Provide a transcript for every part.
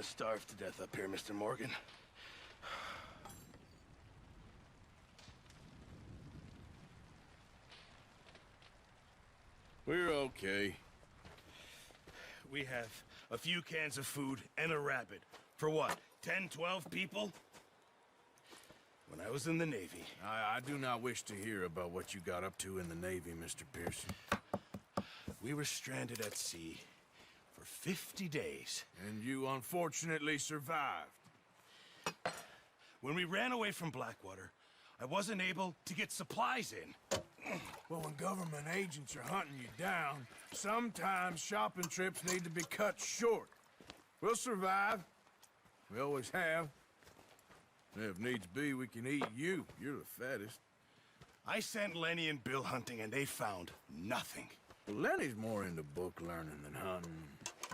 gonna starve to death up here, Mr. Morgan. We're okay. We have a few cans of food and a rabbit. For what, 10, 12 people? When I was in the Navy... I do not wish to hear about what you got up to in the Navy, Mr. Pearson. We were stranded at sea for 50 days. And you unfortunately survived. When we ran away from Blackwater, I wasn't able to get supplies in. Well, when government agents are hunting you down, sometimes shopping trips need to be cut short. We'll survive. We always have. If needs be, we can eat you. You're the fattest. I sent Lenny and Bill hunting, and they found nothing. Well, Lenny's more into book learning than hunting.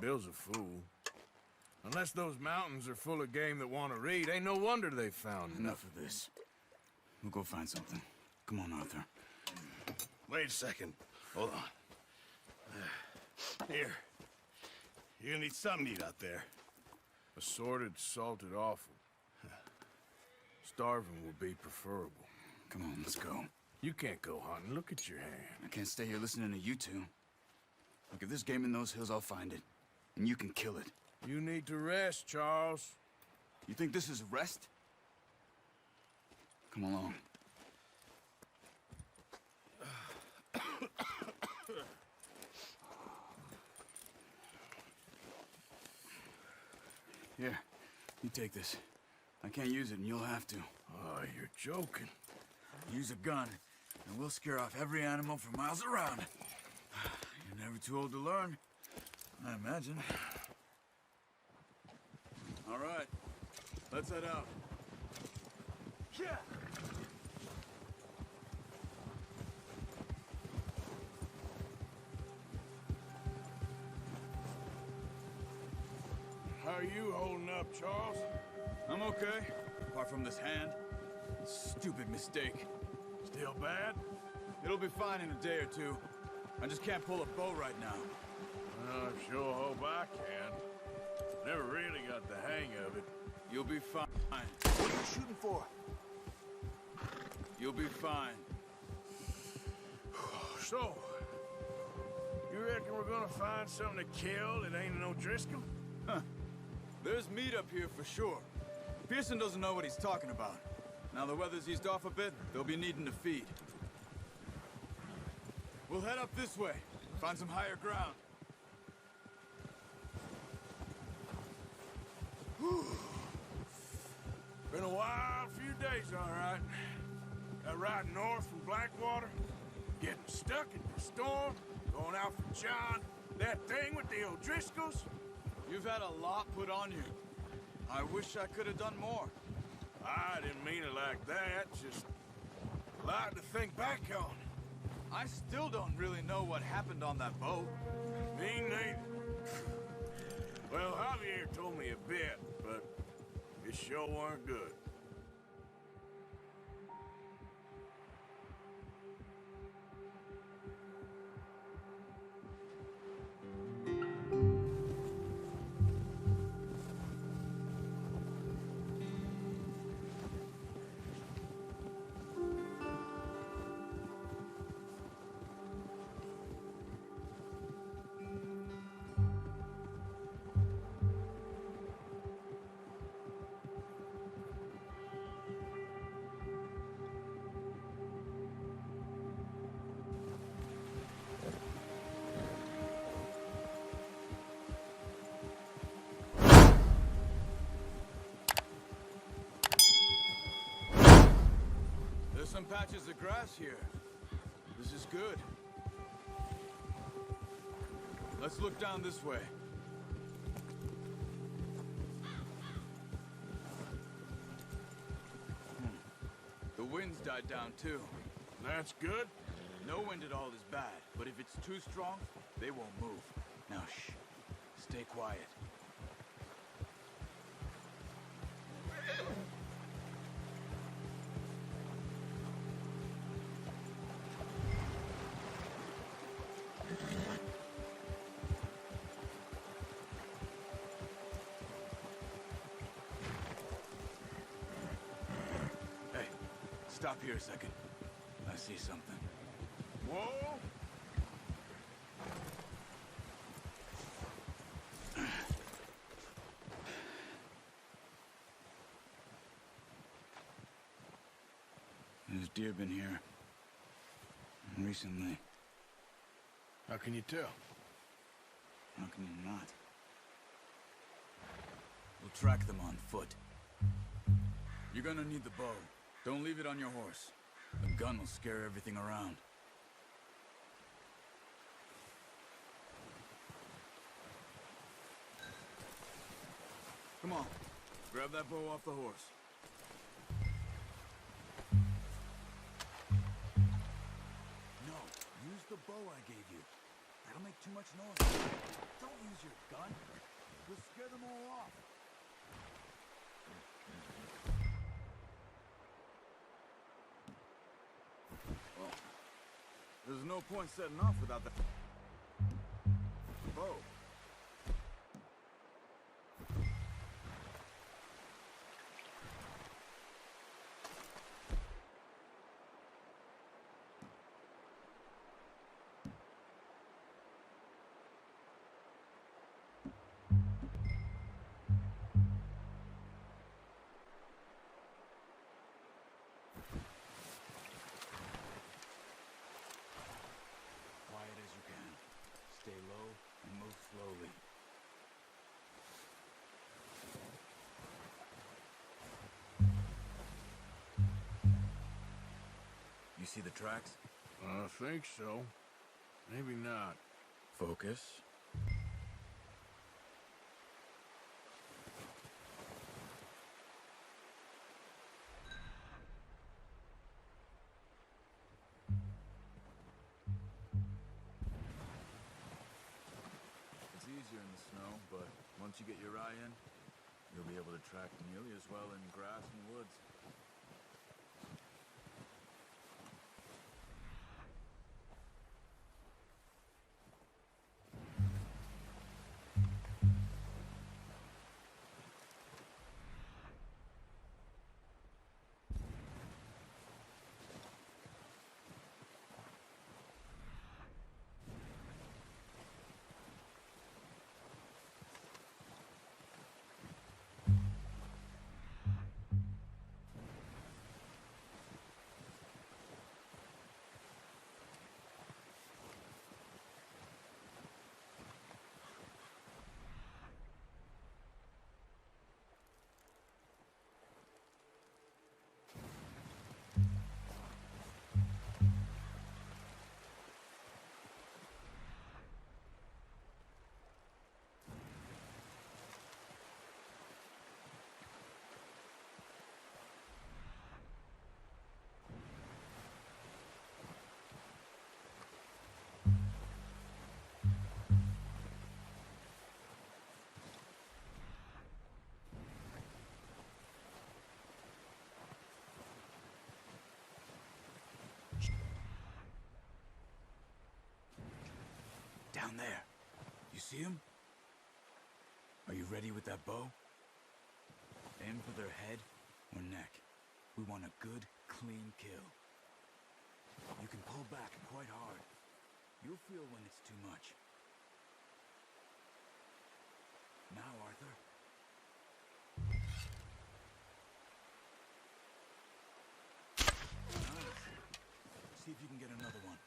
Bill's a fool. Unless those mountains are full of game that want to read, ain't no wonder they found Enough of this. We'll go find something. Come on, Arthur. Wait a second. Hold on. Here. You're gonna need something to eat out there. Assorted, salted offal. Starving will be preferable. Come on, let's go. You can't go hunting. Look at your hand. I can't stay here listening to you two. Look, if there's game in those hills, I'll find it. And you can kill it. You need to rest, Charles. You think this is rest? Come along. Here, you take this. I can't use it, and you'll have to. Oh, you're joking. Use a gun, and we'll scare off every animal for miles around. You're never too old to learn, I imagine. All right, let's head out. Yeah. How are you holding up, Charles? I'm okay, apart from this hand. Stupid mistake. Still bad? It'll be fine in a day or two. I just can't pull a bow right now. I sure hope I can. Never really got the hang of it. You'll be fine. What are you shooting for? You'll be fine. So, you reckon we're gonna find something to kill that ain't no Driscoll? Huh. There's meat up here for sure. Pearson doesn't know what he's talking about. Now the weather's eased off a bit, they'll be needing to feed. We'll head up this way, find some higher ground. Whew. Been a wild few days, all right. That ride north from Blackwater, getting stuck in the storm, going out for John, that thing with the O'Driscolls. You've had a lot put on you. I wish I could have done more. I didn't mean it like that, just a lot to think back on. I still don't really know what happened on that boat. Me neither. Well, Javier told me a bit, but it sure weren't good. Some patches of grass here. This is good. Let's look down this way. The wind's died down too. That's good. No wind at all is bad, but if it's too strong, they won't move. Now shh. Stay quiet. Stop here a second. I see something. Whoa! There's deer been here. Recently. How can you tell? How can you not? We'll track them on foot. You're gonna need the bow. Don't leave it on your horse. The gun will scare everything around. Come on. Grab that bow off the horse. No, use the bow I gave you. That'll make too much noise. Don't use your gun. You'll scare them all off. Well, there's no point setting off without the bow. Stay low and move slowly. You see the tracks? I think so. Maybe not. Focus. Easier in the snow, but once you get your eye in, you'll be able to track nearly as well in grass and woods. Down there. You see him? Are you ready with that bow? Aim for their head or neck. We want a good, clean kill. You can pull back quite hard. You'll feel when it's too much. Now, Arthur. Nice. See if you can get another one.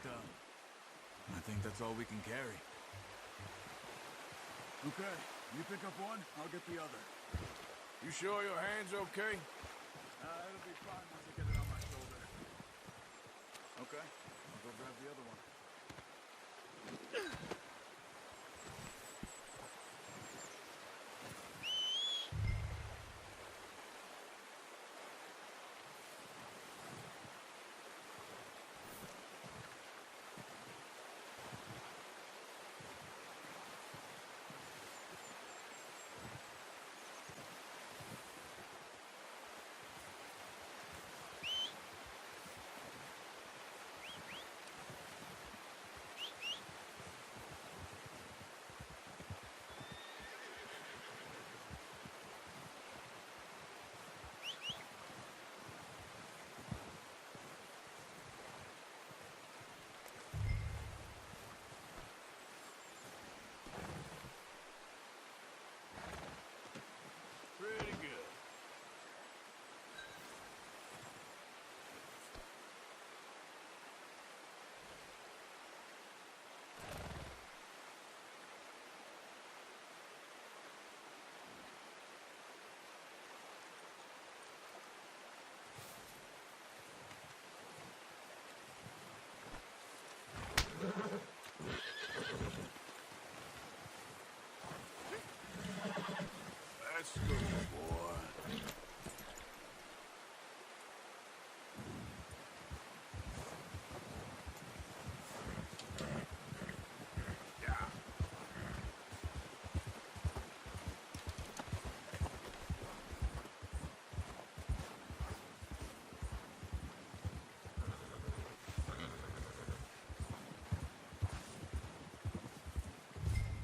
I think that's all we can carry. Okay, you pick up one, I'll get the other. You sure your hand's okay? It'll be fine once I get it on my shoulder. Okay, I'll go grab the other one. Pretty good. That's good, boy. Yeah.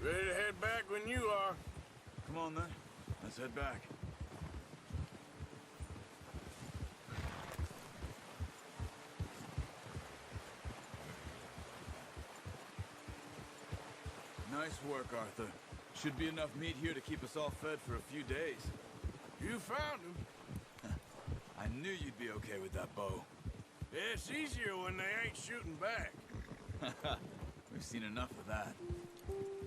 Ready to head back when you are. Come on then, let's head back. Nice work, Arthur. Should be enough meat here to keep us all fed for a few days. You found him. I knew you'd be okay with that bow. It's easier when they ain't shooting back. We've seen enough of that.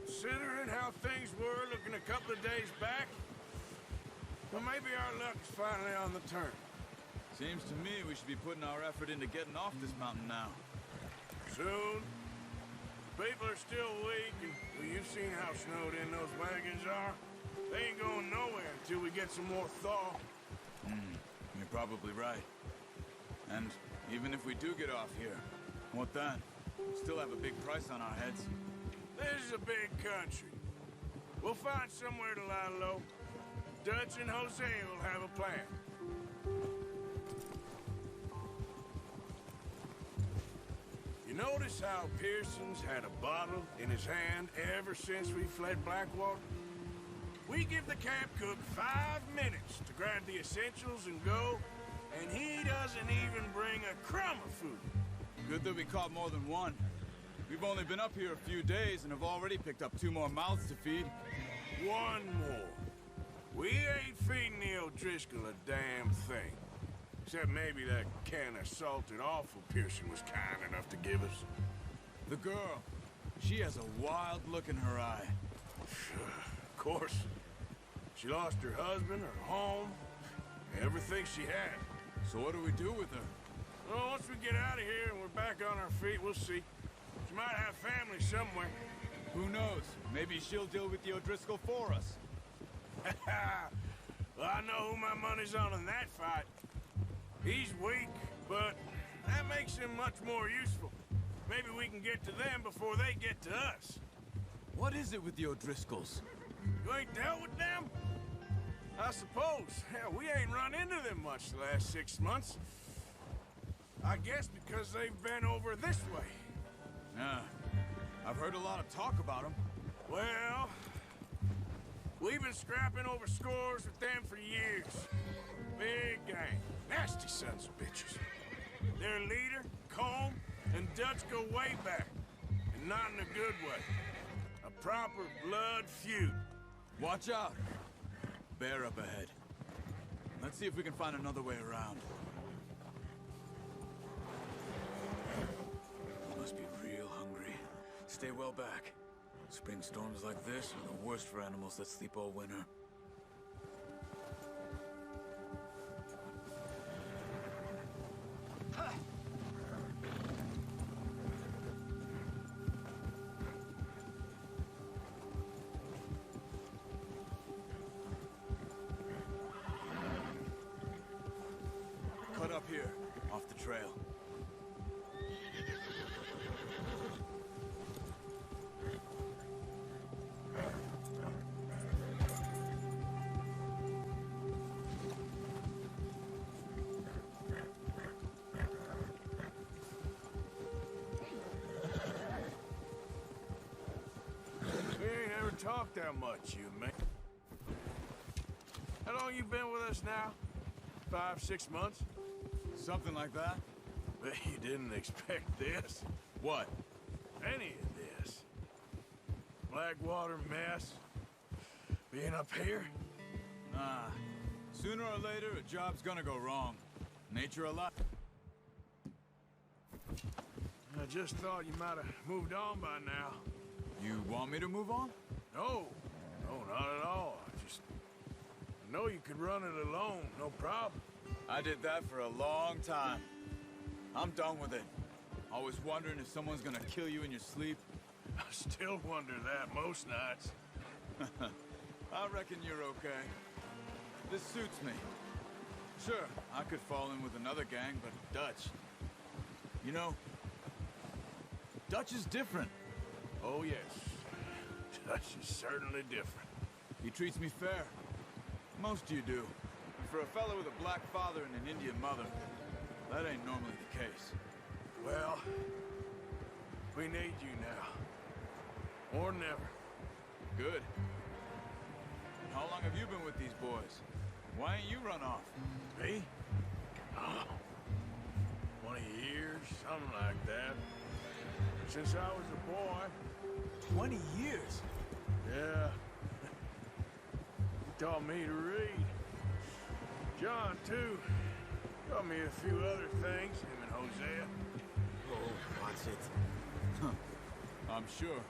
Considering how things were looking a couple of days back, well, maybe our luck is finally on the turn. Seems to me we should be putting our effort into getting off this mountain now. Soon. People are still weak, and well, you've seen how snowed in those wagons are. They ain't going nowhere until we get some more thaw. You're probably right. And even if we do get off here, what then? We still have a big price on our heads. This is a big country. We'll find somewhere to lie low. Dutch and Jose will have a plan. You notice how Pearson's had a bottle in his hand ever since we fled Blackwater? We give the camp cook 5 minutes to grab the essentials and go, and he doesn't even bring a crumb of food. Good that we caught more than one. We've only been up here a few days and have already picked up 2 more mouths to feed. 1 more. We ain't feeding the O'Driscoll a damn thing. Except maybe that can of salted offal Pearson was kind enough to give us. The girl, she has a wild look in her eye. Of course. She lost her husband, her home, everything she had. So what do we do with her? Well, once we get out of here and we're back on our feet, we'll see. She might have family somewhere. Who knows? Maybe she'll deal with the O'Driscoll for us. Well, I know who my money's on in that fight. He's weak, but that makes him much more useful. Maybe we can get to them before they get to us. What is it with the O'Driscolls? You ain't dealt with them? I suppose. Hell, we ain't run into them much the last 6 months. I guess because they've been over this way. Yeah, I've heard a lot of talk about them. Well, we've been scrapping over scores with them for years. Big gang. Nasty sons of bitches. Their leader, Combe, and Dutch go way back. And not in a good way. A proper blood feud. Watch out. Bear up ahead. Let's see if we can find another way around. Must be Stay well back. Spring storms like this are the worst for animals that sleep all winter. Cut up here, off the trail. Talk that much, you man. How long you been with us now? 5, 6 months? Something like that? Bet you didn't expect this. What? Any of this. Blackwater mess. Being up here? Nah. Sooner or later, a job's gonna go wrong. Nature alive. I just thought you might have moved on by now. You want me to move on? No, not at all. I know you could run it alone, no problem. I did that for a long time. I'm done with it. Always wondering if someone's gonna kill you in your sleep. I still wonder that most nights. I reckon you're okay. This suits me. Sure, I could fall in with another gang, but Dutch... You know, Dutch is different. Oh, yes. Dutch is certainly different. He treats me fair. Most you do. And for a fellow with a black father and an Indian mother, that ain't normally the case. Well, we need you now. More than ever. Good. How long have you been with these boys? Why ain't you run off? Me? Oh, 20 years, something like that. Since I was a boy. 20 years? Yeah. He taught me to read. John, too. Taught me a few other things, him and Hosea. Oh, what's it? I'm sure.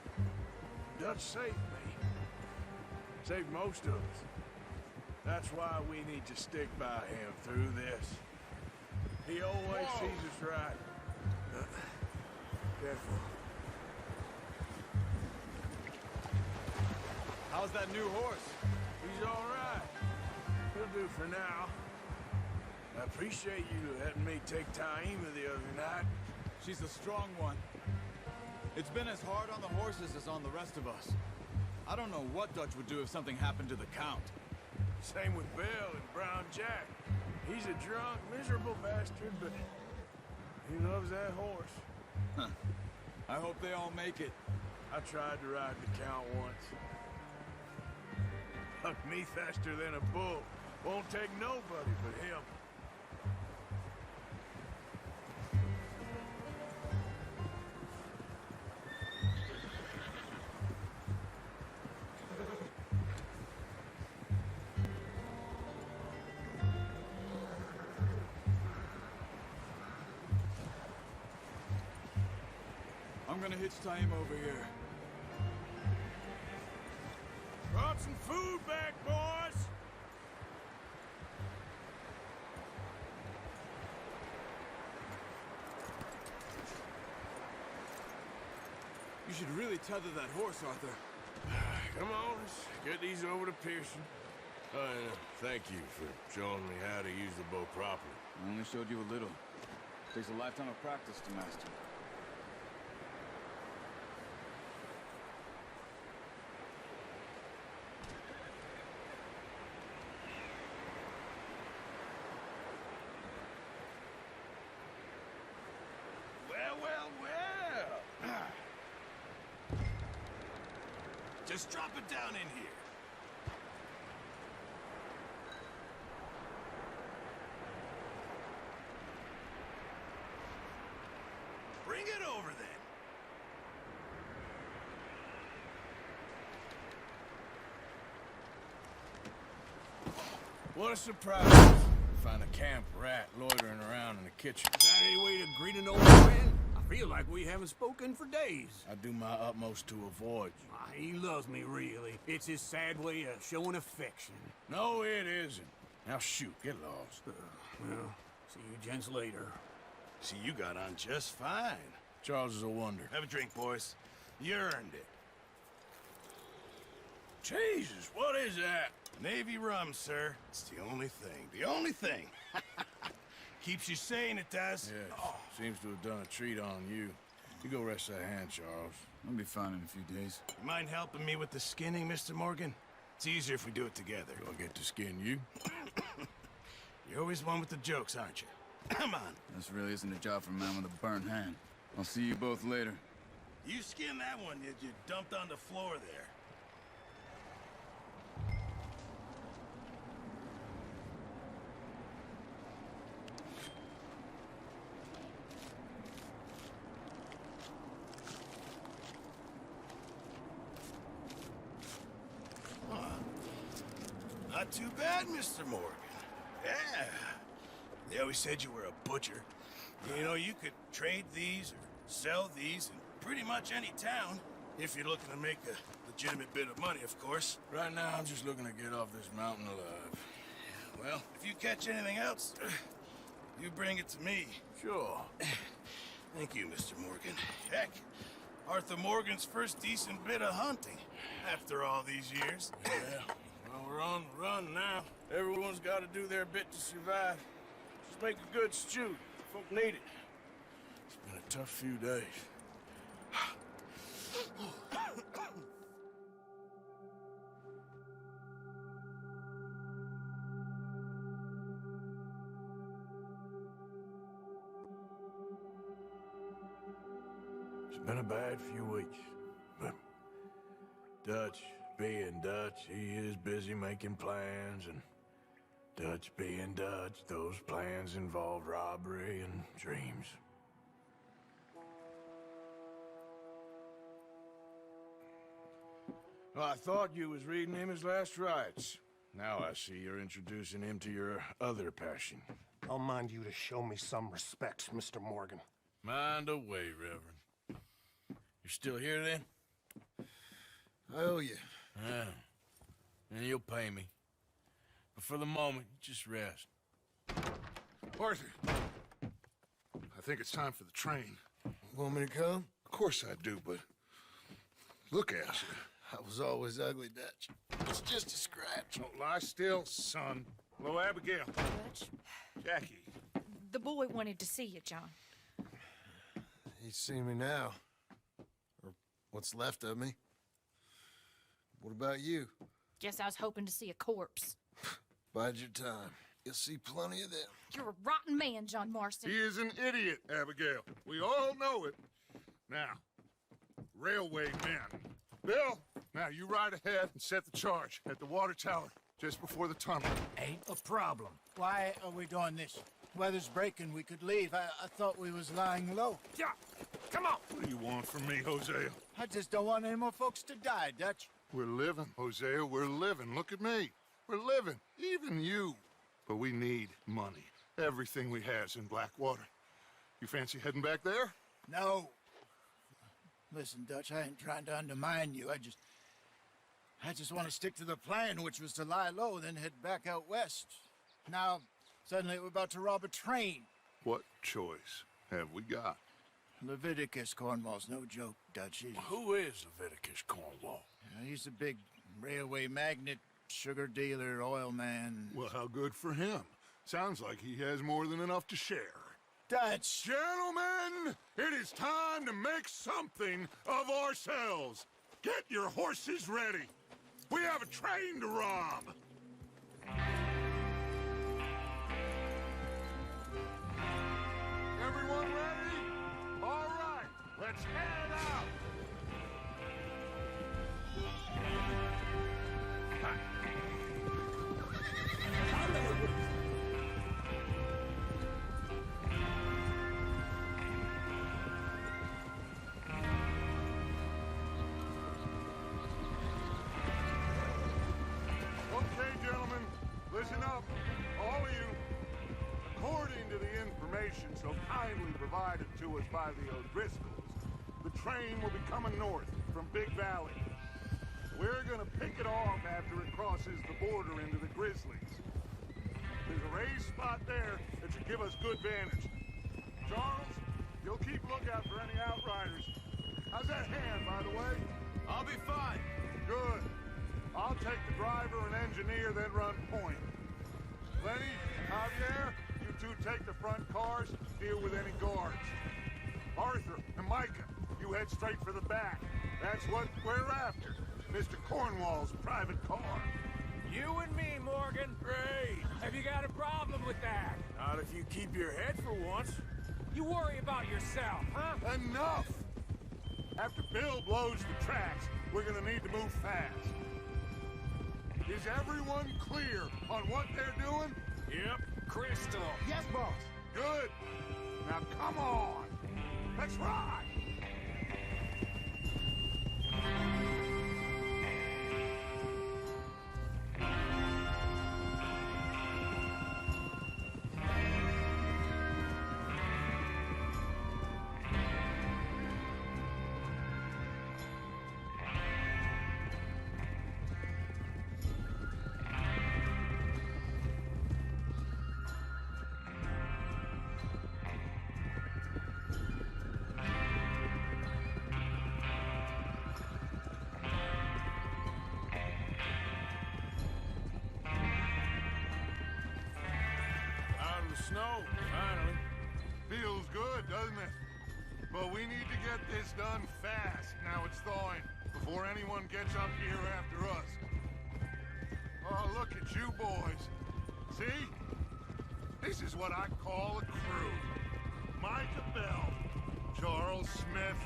Dutch saved me. Saved most of us. That's why we need to stick by him through this. He always sees us right. Careful. How's that new horse? He's all right. He'll do for now. I appreciate you letting me take Taima the other night. She's a strong one. It's been as hard on the horses as on the rest of us. I don't know what Dutch would do if something happened to the Count. Same with Bill and Brown Jack. He's a drunk, miserable bastard, but he loves that horse. Huh. I hope they all make it. I tried to ride the Count once. Hucked me faster than a bull. Won't take nobody but him. I'm gonna hitch Taima over here. Brought some food back, boys! You should really tether that horse, Arthur. Come on, let's get these over to Pearson. Thank you for showing me how to use the bow properly. I only showed you a little. Takes a lifetime of practice to master. Well. Just drop it down in here. Bring it over then. What a surprise. Find a camp rat loitering around in the kitchen. Is that any way to greet an old friend? I feel like we haven't spoken for days. I do my utmost to avoid you. He loves me, really. It's his sad way of showing affection. No, it isn't. Now shoot, get lost. Well, see you gents later. See, you got on just fine. Charles is a wonder. Have a drink, boys. You earned it. Jesus, what is that? Navy rum, sir. It's the only thing. The only thing. Keeps you sane, it does. Yes, seems to have done a treat on you. You go rest that hand, Charles. I'll be fine in a few days. You mind helping me with the skinning, Mr. Morgan? It's easier if we do it together. Do I get to skin you? You're always one with the jokes, aren't you? Come on. This really isn't a job for a man with a burnt hand. I'll see you both later. You skinned that one you dumped on the floor there. Not too bad, Mr. Morgan. Yeah. They always said you were a butcher. You know, you could trade these or sell these in pretty much any town, if you're looking to make a legitimate bit of money, of course. Right now, I'm just looking to get off this mountain alive. Well, if you catch anything else, you bring it to me. Sure. Thank you, Mr. Morgan. Heck, Arthur Morgan's first decent bit of hunting after all these years. Yeah. Well, we're on the run now. Everyone's got to do their bit to survive. Just make a good stew. Folk need it. It's been a tough few days. It's been a bad few weeks, but Dutch being Dutch, he is busy making plans, and Dutch being Dutch, those plans involve robbery and dreams. Well, I thought you was reading him his last rites. Now I see you're introducing him to your other passion. I'll mind you to show me some respect, Mr. Morgan. Mind away, Reverend. You're still here, then? I owe you. Yeah. And you'll pay me. But for the moment, just rest. Arthur, I think it's time for the train. Want me to come? Of course I do, but look at you. I was always ugly, Dutch. It's just a scratch. Don't lie still, son. Hello, Abigail. Dutch, Jackie. the boy wanted to see you, John. He's seen me now. Or what's left of me. What about you? Guess I was hoping to see a corpse. Bide your time. You'll see plenty of them. You're a rotten man, John Marston. He is an idiot, Abigail. We all know it. Now, railway men. Bill, now you ride ahead and set the charge at the water tower just before the tunnel. Ain't a problem. Why are we doing this? Weather's breaking. We could leave. I thought we was lying low. Yeah, come on. What do you want from me, Hosea? I just don't want any more folks to die, Dutch. We're living, Hosea. We're living. Look at me. We're living. Even you. But we need money. Everything we has in Blackwater. You fancy heading back there? No. Listen, Dutch, I ain't trying to undermine you. I just want to stick to the plan, which was to lie low, then head back out west. Now, suddenly we're about to rob a train. What choice have we got? Leviticus Cornwall's no joke, Dutch. Who is Leviticus Cornwall? He's a big railway magnate, sugar dealer, oil man. Well, how good for him. Sounds like he has more than enough to share. Dutch! Gentlemen, it is time to make something of ourselves. Get your horses ready. We have a train to rob. Everyone ready? All right, let's head out. Okay, According to the information so kindly provided to us by the O'Driscolls, the train will be coming north from Big Valley. We're gonna pick it off after it crosses the border into the Grizzlies. There's a raised spot there that should give us good vantage. Charles, you'll keep lookout for any outriders. How's that hand, by the way? I'll be fine. Good. I'll take the driver and engineer, then run point. Lenny, Javier, you two take the front cars, deal with any guards. Arthur and Micah, you head straight for the back. That's what we're after. Mr. Cornwall's private car. You and me, Morgan. Great. Have you got a problem with that? Not if you keep your head for once. You worry about yourself, huh? Enough! After Bill blows the tracks, we're gonna need to move fast. Is everyone clear on what they're doing? Yep. Crystal. Yes, boss. Good. Now come on. Let's ride. Snow, finally. Feels good, doesn't it? But we need to get this done fast. Now it's thawing, before anyone gets up here after us. Oh, look at you boys. See? This is what I call a crew. Micah Bell, Charles Smith,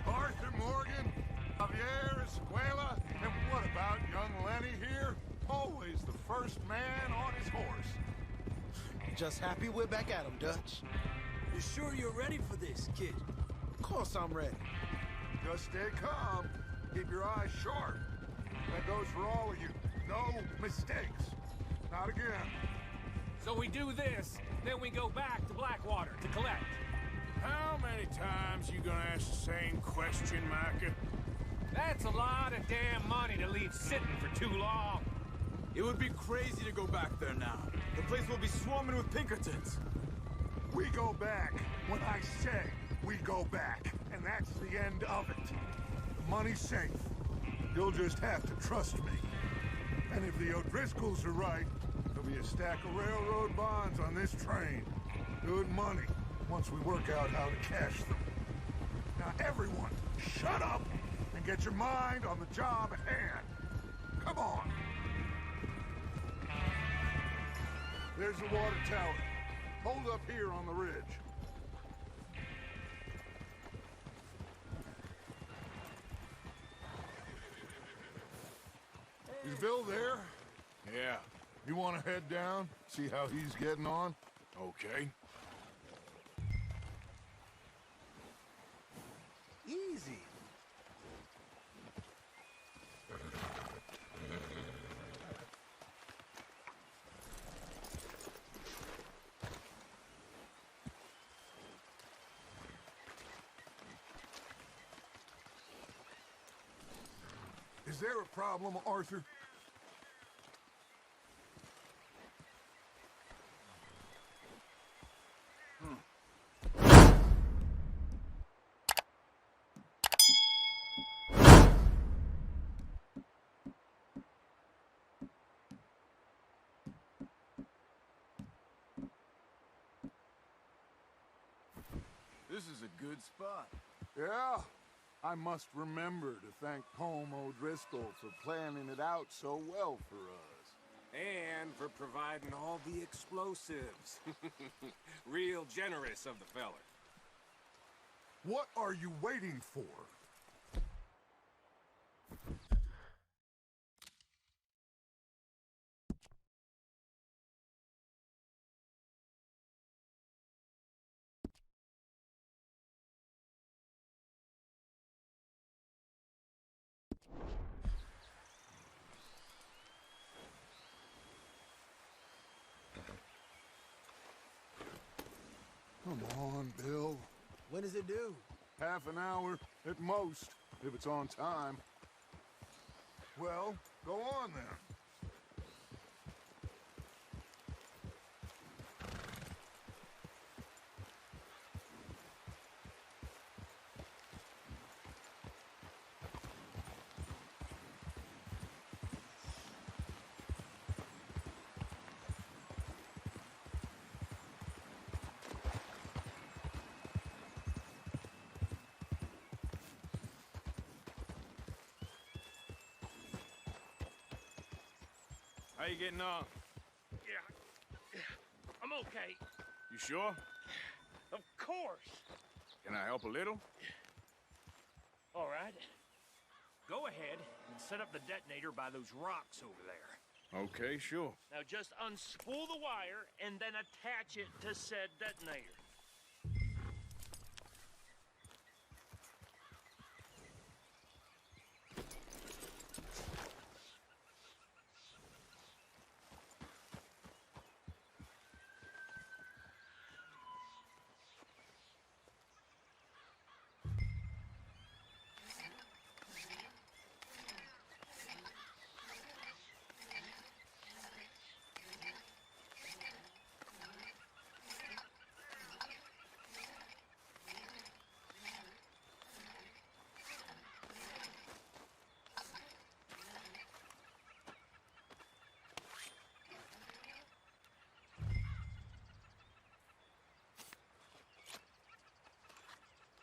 Arthur Morgan, Javier Escuela, and what about young Lenny here? Always the first man on his horse. Just happy we're back at 'em, Dutch. You sure you're ready for this, kid? Of course I'm ready. Just stay calm. Keep your eyes sharp. That goes for all of you. No mistakes. Not again. So we do this, then we go back to Blackwater to collect. How many times you gonna ask the same question, Micah? That's a lot of damn money to leave sitting for too long. It would be crazy to go back there now. The place will be swarming with Pinkertons. We go back when I say we go back. And that's the end of it. The money's safe. You'll just have to trust me. And if the O'Driscolls are right, there'll be a stack of railroad bonds on this train. Good money, once we work out how to cash them. Now everyone, shut up and get your mind on the job at hand. Come on. There's the water tower. Hold up here on the ridge. Is Bill there? Yeah. You want to head down, see how he's getting on? Okay. Easy. Is there a problem, Arthur? This is a good spot. Yeah. I must remember to thank Home O'Driscoll for planning it out so well for us. And for providing all the explosives. Real generous of the feller. What are you waiting for? does it do? Half an hour at most, if it's on time. Well, go on then. How you getting on? Yeah, I'm okay. You sure? Of course. Can I help a little? All right. Go ahead and set up the detonator by those rocks over there. Okay, sure. Now just unspool the wire and then attach it to said detonator.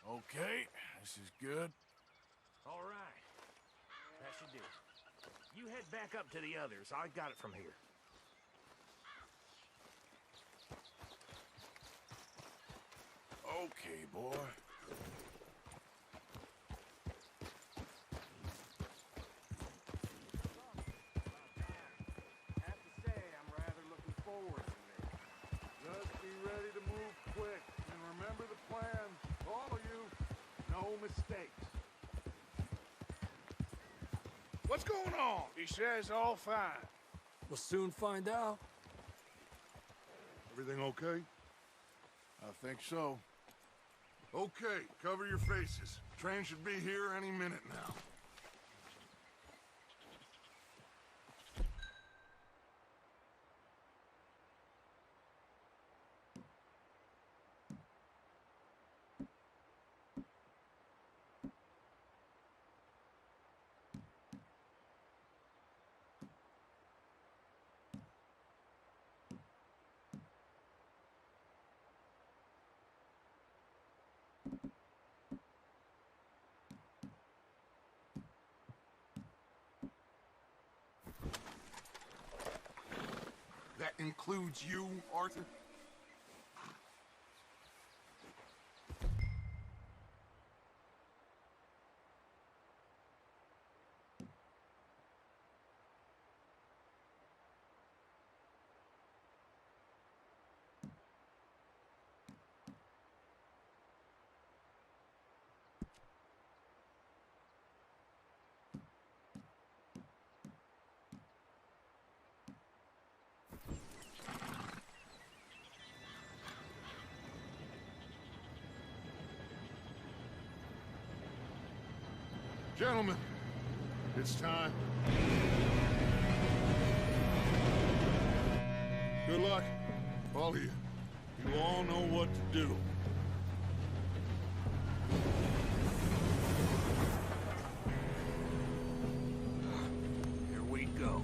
Okay, this is good. All right. That should do it. You head back up to the others. I got it from here. Okay, boy. Have to say, I'm rather looking forward to this. Just be ready to move quick, and remember the plan. All of you, no mistakes. What's going on? He says all fine. We'll soon find out. Everything okay? I think so. Okay, cover your faces. Train should be here any minute now. That includes you, Arthur? Gentlemen, it's time. Good luck, all of you. You all know what to do. Here we go.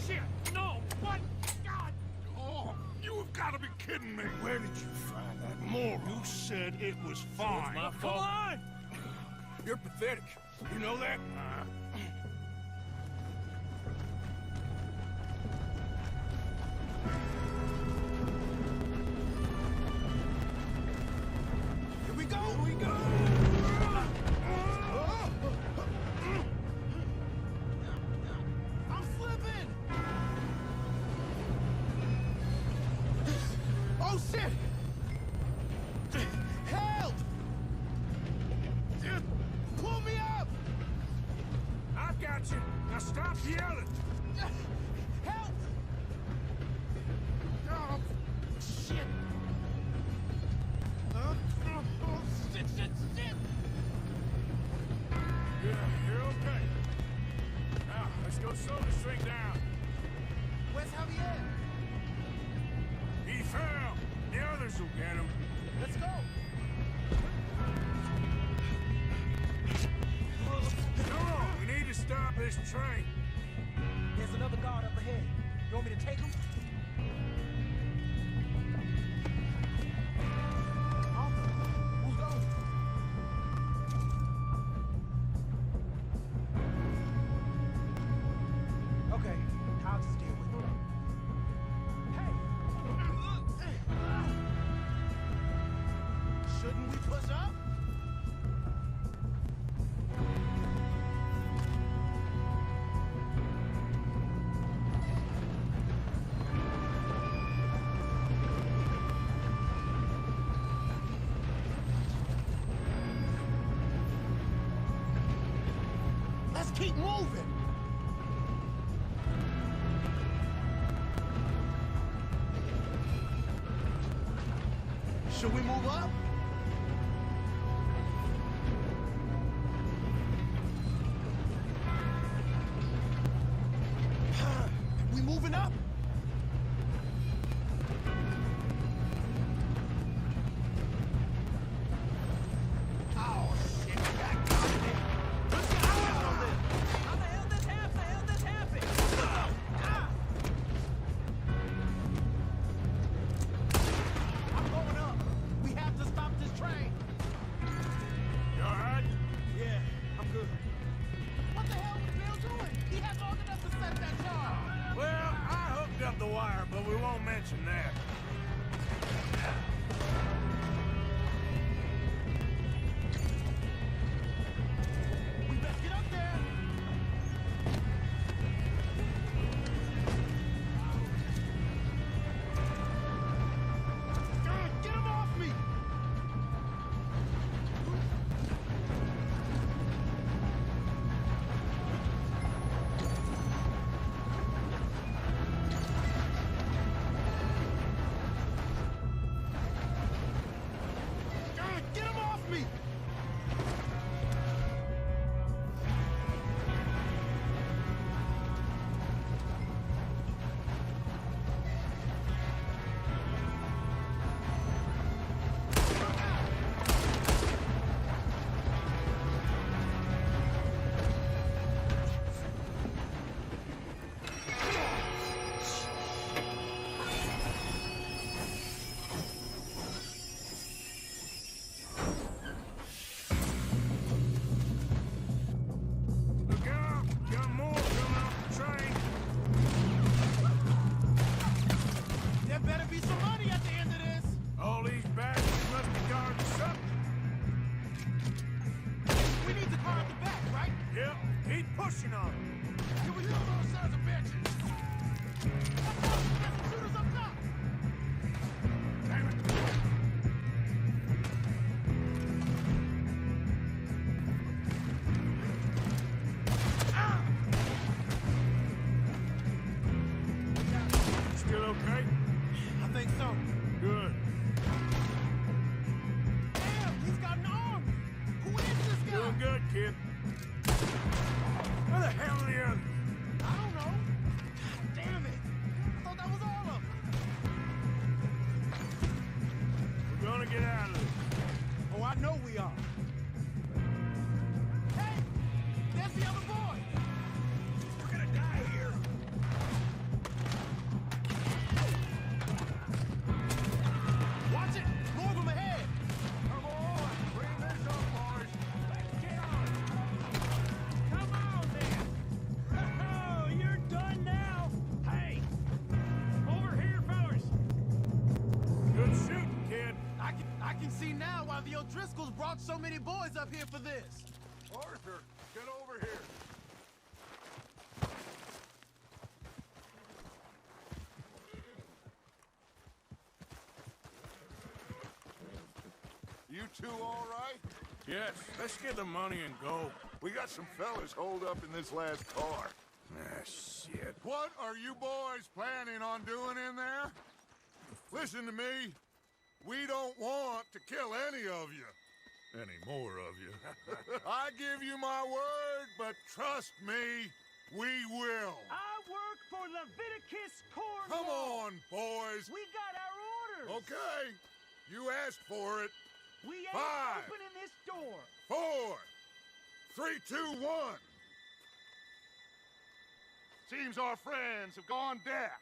Shit! No! What? God! Oh, you have got to be kidding me. Where did you find that moron? You said it was fine. My Come fault. on! You're pathetic. You know that? Here we go! Here we go! I'm slipping! Oh, shit! Help! Pull me up! I've got you. Now stop yelling. Help! shit! Shit! Yeah, you're okay. Now, let's go slow this thing down. Where's Javier? He fell. The others will get him. Let's go! Come on, we need to stop this train. There's another guard up ahead. You want me to take him? Arthur, who's going? Okay, I'll just deal with it. Hey! Shouldn't we push up? Let's keep moving! Should we move up? We moving up? Oh, shit. Back down there. Let's get out of this. How the hell this happened? Ah! I'm going up. We have to stop this train. You all right? Yeah, I'm good. What the hell was Bill doing? He had long enough to set that charge. Well, I hooked up the wire, but we won't mention that. We best get up there. Get him off me! Get him off me! Look out! Got more coming off the train. There better be some money at the end of this. All these bastards must be guarding something. We need the car at the back, right? Yep, keep pushing on them. Can we kill those sons of bitches? Shoot us up top! Damn it. Still okay? I think so. Good. Damn, he's got an army! Who is this guy? Doing good, kid. Where the hell are the others? I don't know. God damn it! I thought that was all of them. We're gonna get out of this. Oh, I know we are. Hey! There's the other boy! We're gonna die here! Watch it! More of them ahead! Come on, bring this up, boys. Let's get on! Come on, then! Oh, you're done now! Hey! Over here, fellas! Good shooting, kid. I can see now why the O'Driscolls brought so many boys up here for this. Arthur, get over here. You two all right? Yes, let's get the money and go. We got some fellas holed up in this last car. Ah, shit. What are you boys planning on doing in there? Listen to me. We don't want to kill any of you. Any more of you. I give you my word, but trust me, we will. I work for Leviticus Corps. Come on, boys. We got our orders. Okay. You asked for it. We ain't 5, opening this door. 4, 3, 2, 1. Seems our friends have gone deaf.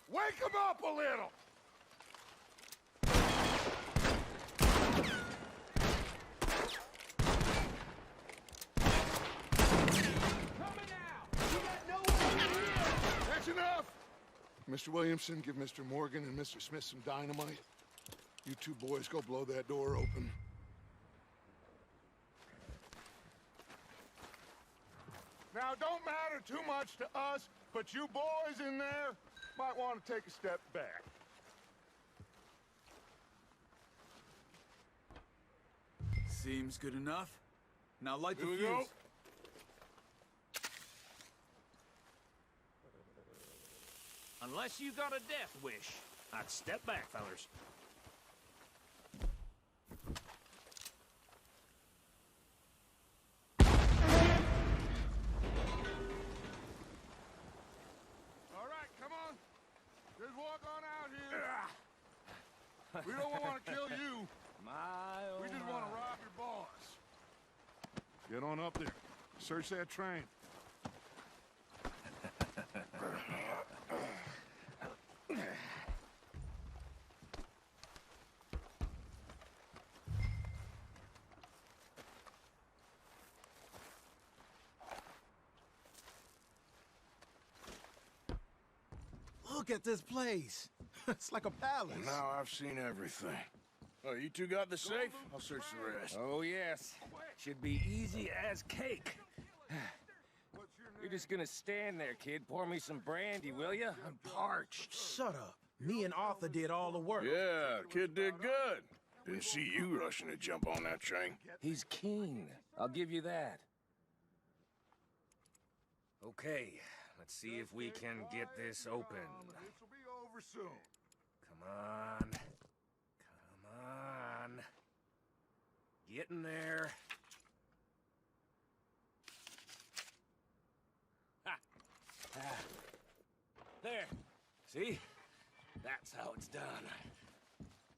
Wake them up a little. Coming out. We got nowhere to live. That's enough. Mr. Williamson, give Mr. Morgan and Mr. Smith some dynamite. You two boys go blow that door open. Now, don't matter too much to us, but you boys in there might want to take a step back. Seems good enough. Now light the Here we fuse. go. Unless you got a death wish, I'd step back, fellers. All right, come on. Just walk on out here. We don't want to kill you. We just want to rob your boss. Get on up there. Search that train. Look at this place. It's like a palace. Now I've seen everything. Oh, you two got the safe? I'll search the rest. Oh, yes. Should be easy as cake. You're just gonna stand there, kid. Pour me some brandy, will you? I'm parched. Shut up. Me and Arthur did all the work. Yeah, kid did good. Didn't see you rushing to jump on that train. He's keen. I'll give you that. Okay, let's see if we can get this open. This will be over soon. Come on. Come on. Get in there. Ha! Ah. There. See? That's how it's done.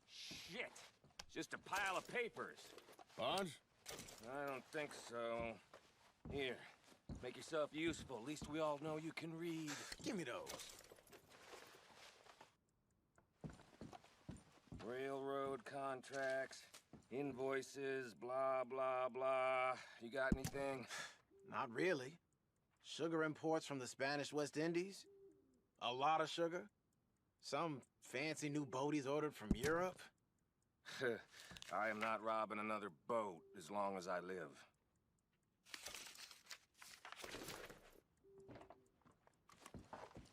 Shit. It's just a pile of papers. Bonds? I don't think so. Here. Make yourself useful. At least we all know you can read. Give me those. Railroad contracts, invoices, blah, blah, blah. You got anything? Not really. Sugar imports from the Spanish West Indies. A lot of sugar. Some fancy new boat he's ordered from Europe. I am not robbing another boat as long as I live.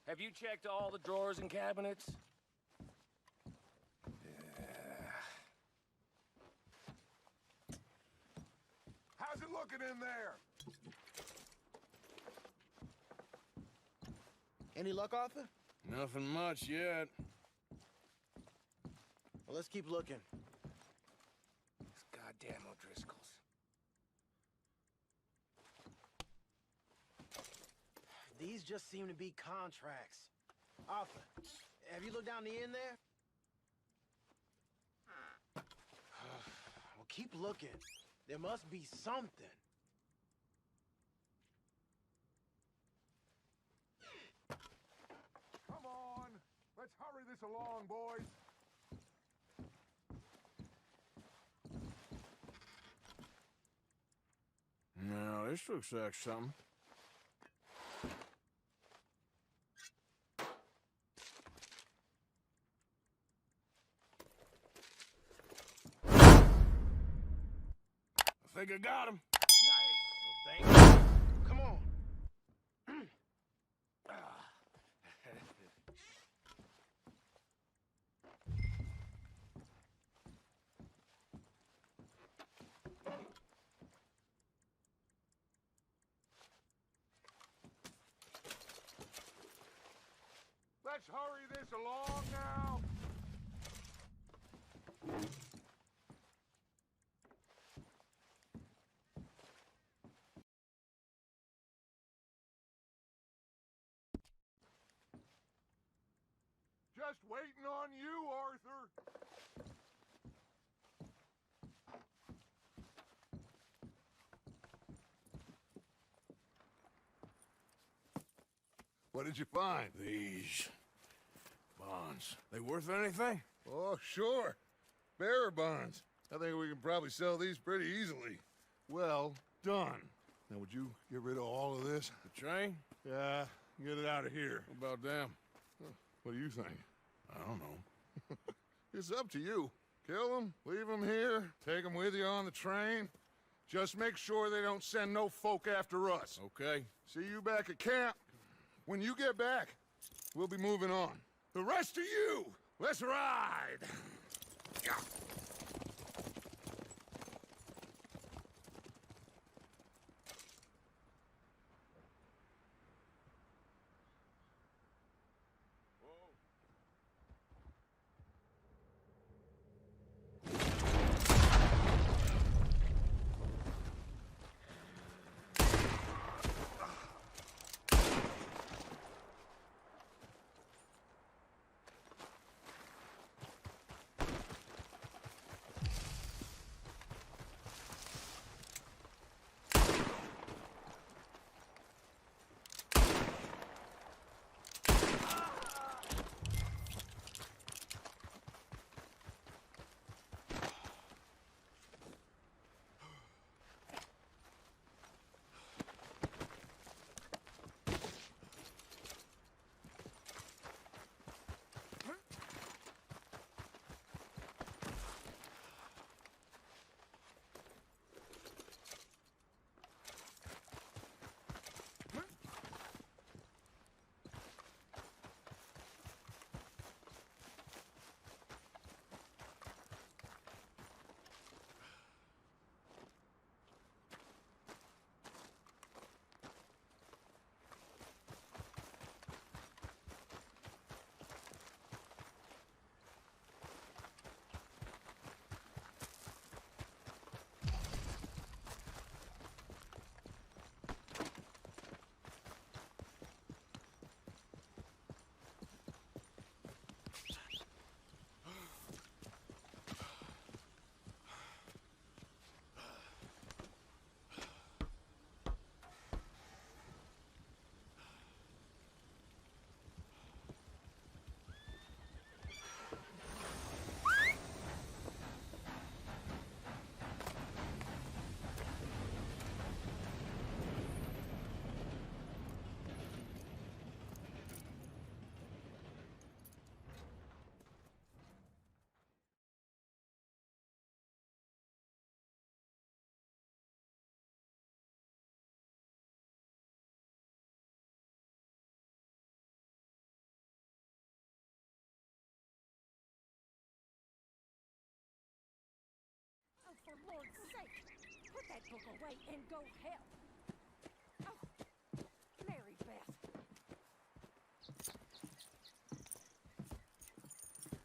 Have you checked all the drawers and cabinets? How's it looking in there? Any luck, Arthur? Nothing much yet. Well, let's keep looking. These goddamn O'Driscolls. These just seem to be contracts. Arthur, have you looked down the end there? Well, keep looking. There must be something. Come on. Let's hurry this along, boys. No, this looks like something. I think I got him. Nice. Well, thank you. Come on. Let's Let's hurry this along now. Just waiting on you, Arthur. What did you find? These bonds. They worth anything? Oh, sure. Bearer bonds. I think we can probably sell these pretty easily. Well done. Now, would you get rid of all of this? The train? Yeah, get it out of here. What about them? What do you think? I don't know. It's up to you. Kill them, leave them here, take them with you on the train. Just make sure they don't send no folk after us. Okay. See you back at camp. When you get back, we'll be moving on. The rest of you, let's ride! Yeah. For Lord's sake, put that book away and go help. Oh, Mary Beth.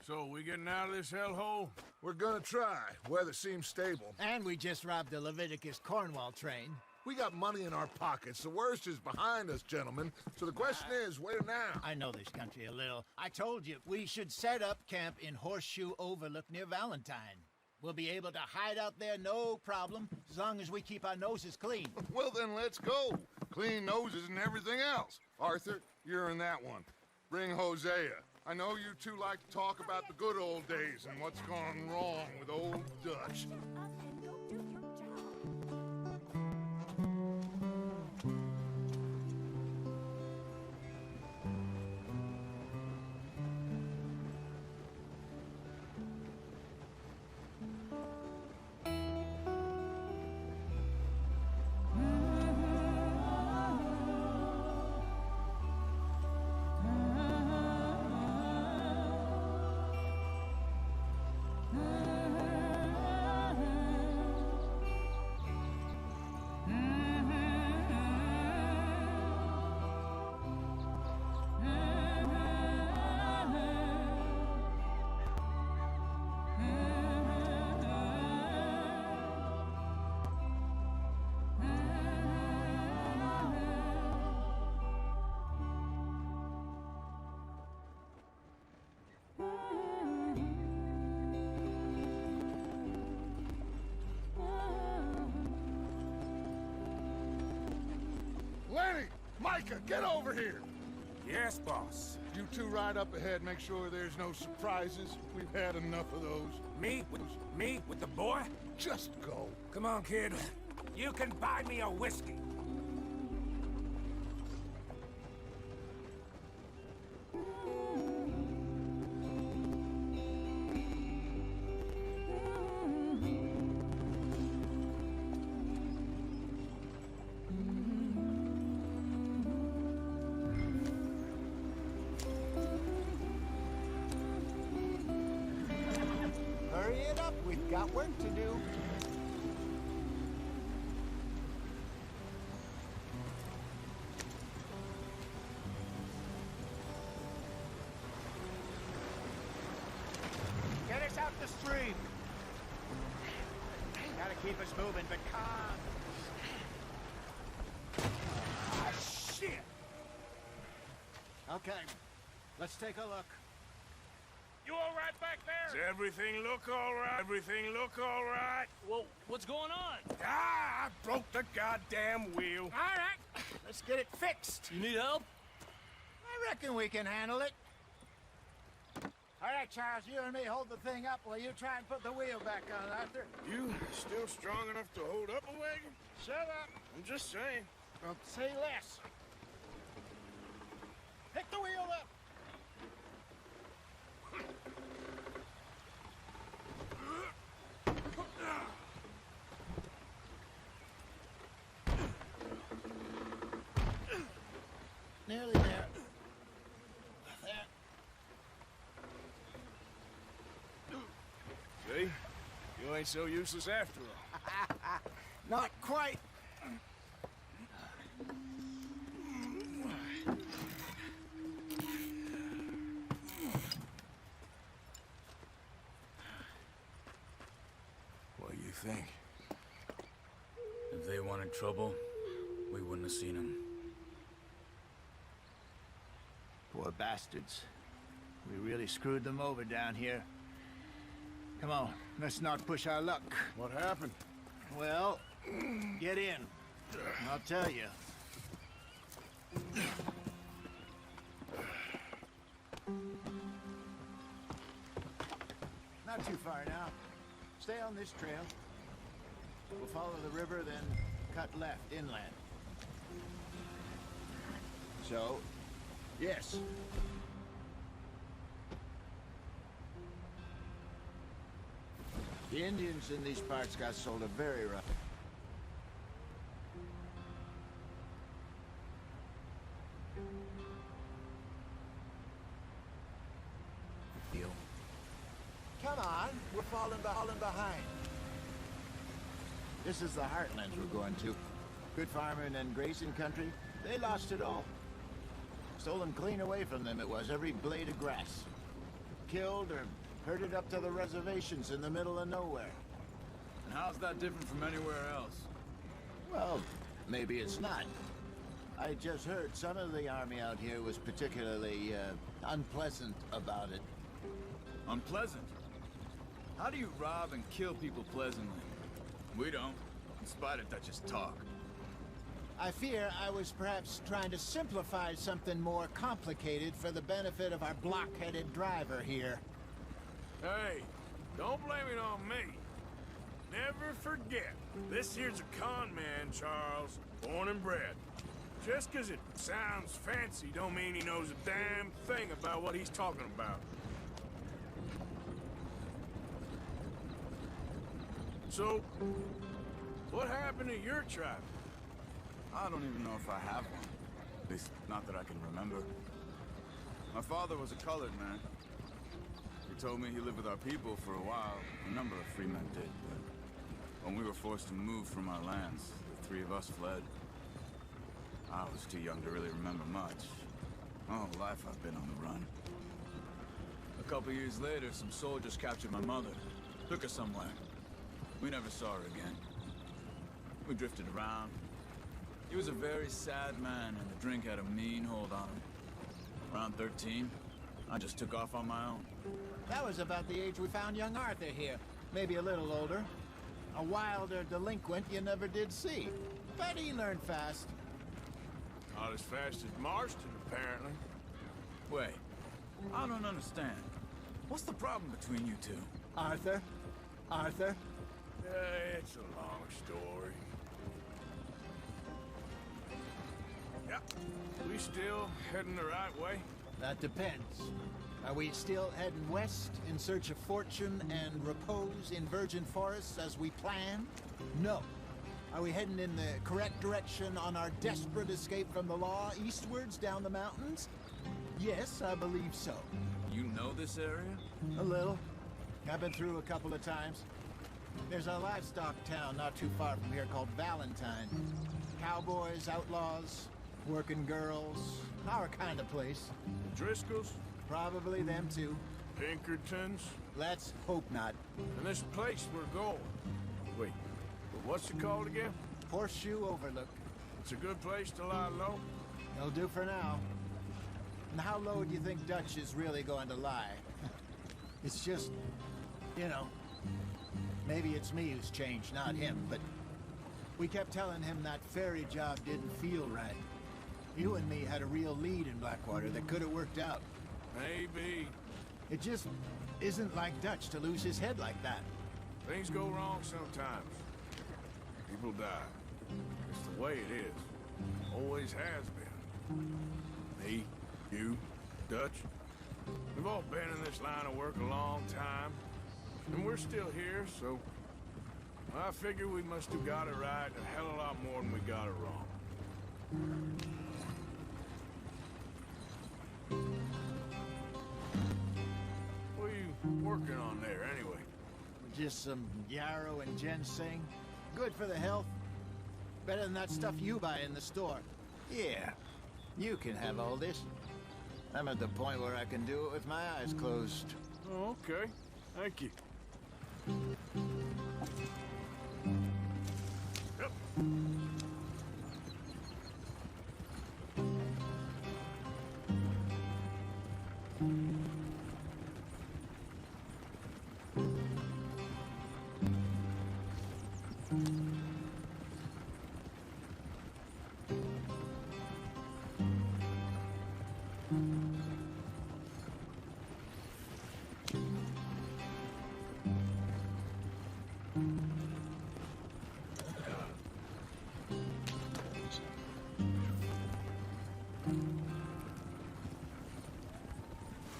So, we getting out of this hellhole? We're gonna try. Weather seems stable. And we just robbed the Leviticus Cornwall train. We got money in our pockets. The worst is behind us, gentlemen. So the question is, where now? I know this country a little. I told you, we should set up camp in Horseshoe Overlook near Valentine. We'll be able to hide out there no problem, as long as we keep our noses clean. Well, then let's go. Clean noses and everything else. Arthur, you're in that one. Bring Hosea. I know you two like to talk about the good old days and what's gone wrong with old Dutch. Micah, get over here! Yes, boss. You two ride up ahead, make sure there's no surprises. We've had enough of those. Me with the boy? Just go. Come on, kid. You can buy me a whiskey. Hurry it up, we've got work to do. Get us out the stream. Gotta keep us moving, but calm. Ah, shit! Okay, let's take a look. You all right back there? Does everything look all right? Everything look all right? Well, what's going on? Ah, I broke the goddamn wheel. All right, let's get it fixed. You need help? I reckon we can handle it. All right, Charles, you and me hold the thing up while you try and put the wheel back on, Arthur. You still strong enough to hold up a wagon? Shut up. I'm just saying. Well, say less. Pick the wheel up. Nearly there. There. See? You ain't so useless after all. Not quite. What do you think? If they wanted trouble, we wouldn't have seen them. Poor bastards. We really screwed them over down here. Come on, let's not push our luck. What happened? Well, get in. I'll tell you. Not too far now. Stay on this trail. We'll follow the river, then cut left inland. So, yes. The Indians in these parts got sold a very rough. Deal. Come on, we're falling behind. This is the heartlands we're going to. Good farming and grazing country, they lost it all. Stolen clean away from them it was, every blade of grass. Killed or herded up to the reservations in the middle of nowhere. And how's that different from anywhere else? Well, maybe it's not. I just heard some of the army out here was particularly unpleasant about it. Unpleasant? How do you rob and kill people pleasantly? We don't, in spite of Dutch's talk. I fear I was perhaps trying to simplify something more complicated for the benefit of our block-headed driver here. Hey, don't blame it on me. Never forget, this here's a con man, Charles, born and bred. Just 'cause it sounds fancy don't mean he knows a damn thing about what he's talking about. So, what happened to your tribe? I don't even know if I have one. At least, not that I can remember. My father was a colored man. He told me he lived with our people for a while. A number of free men did, but when we were forced to move from our lands, the three of us fled. I was too young to really remember much. My whole life I've been on the run. A couple years later, some soldiers captured my mother. Took her somewhere. We never saw her again. We drifted around. He was a very sad man, and the drink had a mean hold on him. Around 13, I just took off on my own. That was about the age we found young Arthur here. Maybe a little older. A wilder delinquent you never did see. But he learned fast. How as fast as Marston, apparently. Wait, I don't understand. What's the problem between you two? Arthur? Arthur? It's a long story. Yep. We still heading the right way? That depends. Are we still heading west in search of fortune and repose in virgin forests as we planned? No. Are we heading in the correct direction on our desperate escape from the law eastwards down the mountains? Yes, I believe so. You know this area? A little. I've been through a couple of times. There's a livestock town not too far from here called Valentine. Cowboys, outlaws, working girls, our kind of place. The Driscolls? Probably them too. Pinkertons? Let's hope not. And this place we're going. Wait, but what's it called again? Horseshoe Overlook. It's a good place to lie low? It'll do for now. And how low do you think Dutch is really going to lie? It's just, you know, maybe it's me who's changed, not him, but we kept telling him that ferry job didn't feel right. You and me had a real lead in Blackwater that could have worked out. Maybe. It just isn't like Dutch to lose his head like that. Things go wrong sometimes. People die. It's the way it is. Always has been. Me, you, Dutch. We've all been in this line of work a long time. And we're still here, so I figure we must have got it right a hell of a lot more than we got it wrong. What are you working on there, anyway? Just some yarrow and ginseng. Good for the health. Better than that stuff you buy in the store. Yeah, you can have all this. I'm at the point where I can do it with my eyes closed. Oh, okay. Thank you. Yep.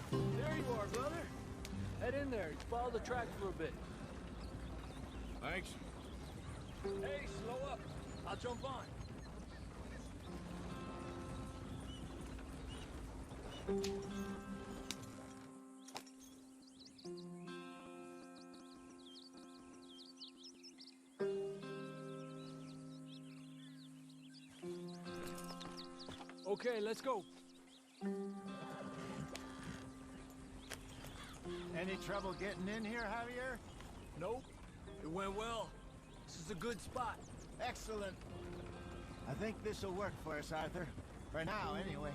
There you are, brother. Head in there. Follow the track for a bit. Thanks. Hey, slow up. I'll jump on. Okay, let's go. Any trouble getting in here, Javier? Nope. It went well. This is a good spot. Excellent. I think this'll work for us, Arthur. For now, anyway.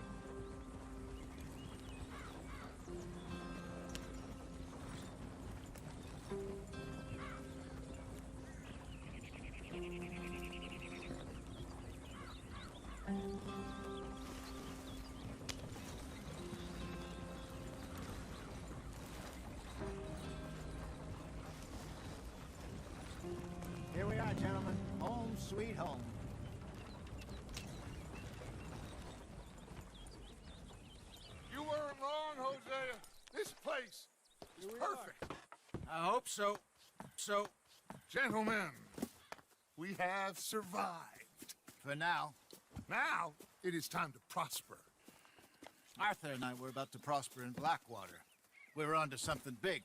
Here we are, gentlemen. Home sweet home. You weren't wrong, Hosea. This place is perfect. I hope so. Gentlemen, we have survived. For now, Now, it is time to prosper. Arthur and I were about to prosper in Blackwater. We were onto something big.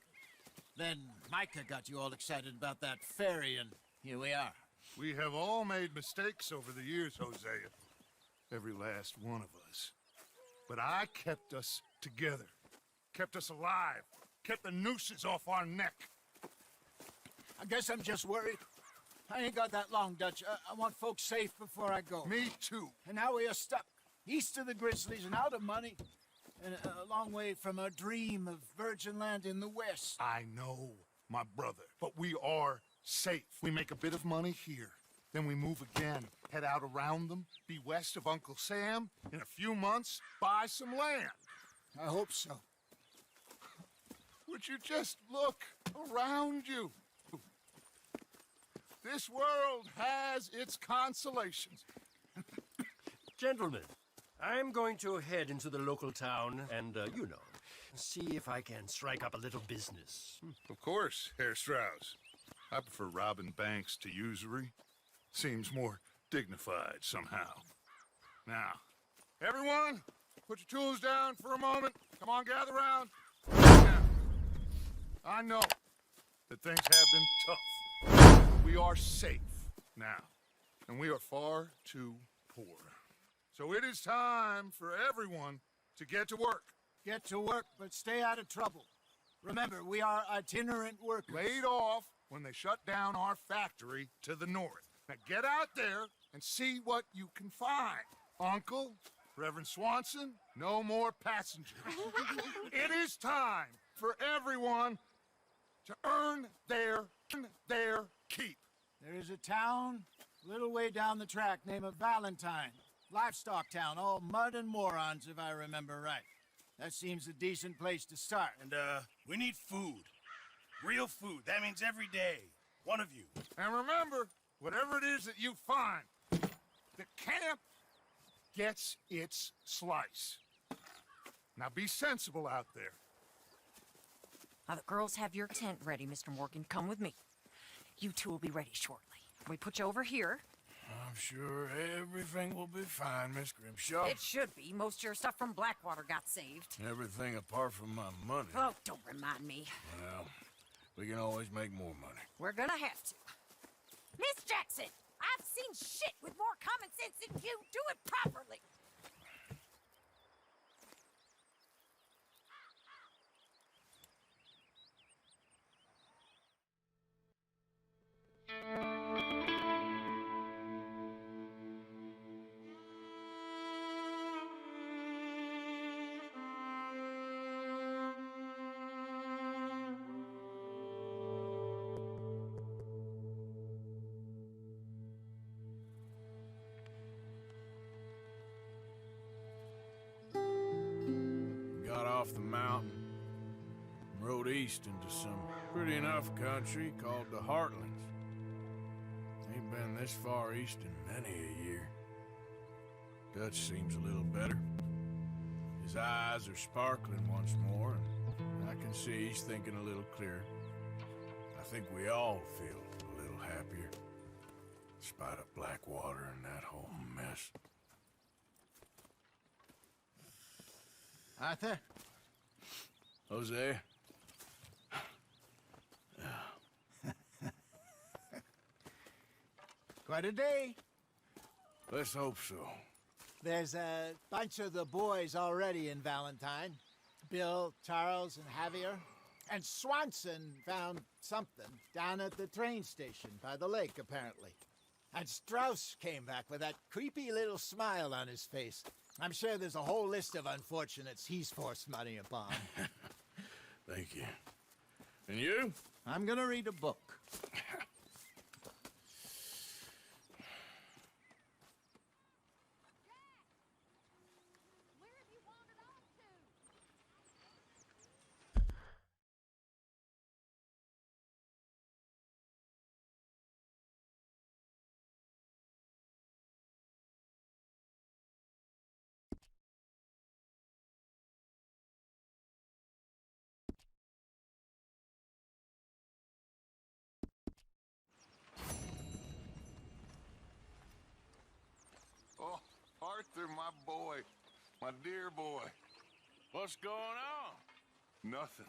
Then Micah got you all excited about that ferry, and here we are. We have all made mistakes over the years, Hosea. Every last one of us. But I kept us together. Kept us alive. Kept the nooses off our neck. I guess I'm just worried. I ain't got that long, Dutch. I want folks safe before I go. Me too. And now we are stuck east of the Grizzlies and out of money. And a long way from our dream of virgin land in the west. I know, my brother. But we are safe. We make a bit of money here. Then we move again, head out around them, be west of Uncle Sam. In a few months, buy some land. I hope so. Would you just look around you? This world has its consolations. Gentlemen, I'm going to head into the local town and, see if I can strike up a little business. Of course, Herr Strauss. I prefer robbing banks to usury. Seems more dignified somehow. Now, everyone, put your tools down for a moment. Come on, gather round. Now, I know that things have been tough. We are safe now, and we are far too poor. So it is time for everyone to get to work. Get to work, but stay out of trouble. Remember, we are itinerant workers. Laid off when they shut down our factory to the north. Now get out there and see what you can find. Uncle, Reverend Swanson, no more passengers. It is time for everyone to earn their keep. There is a town a little way down the track named Valentine. Livestock town, all mud and morons, if I remember right. That seems a decent place to start. And, we need food. Real food. That means every day. One of you. And remember, whatever it is that you find, the camp gets its slice. Now be sensible out there. Now the girls have your tent ready, Mr. Morgan. Come with me. You two will be ready shortly. We put you over here. I'm sure everything will be fine, Miss Grimshaw. It should be. Most of your stuff from Blackwater got saved. Everything apart from my money. Oh, don't remind me. Well, we can always make more money. We're gonna have to. Miss Jackson, I've seen shit with more common sense than you. Do it properly. Got off the mountain and rode east into some pretty enough country called the Heartlands. Ain't been this far east in many a year. Dutch seems a little better. His eyes are sparkling once more, and I can see he's thinking a little clearer. I think we all feel a little happier, in spite of Blackwater and that whole mess. Arthur? Jose? Quite a day. Let's hope so. There's a bunch of the boys already in Valentine. Bill, Charles, and Javier. And Swanson found something down at the train station by the lake, apparently. And Strauss came back with that creepy little smile on his face. I'm sure there's a whole list of unfortunates he's forced money upon. Thank you. And you? I'm gonna read a book. Oh, Arthur, my boy. My dear boy. What's going on? Nothing.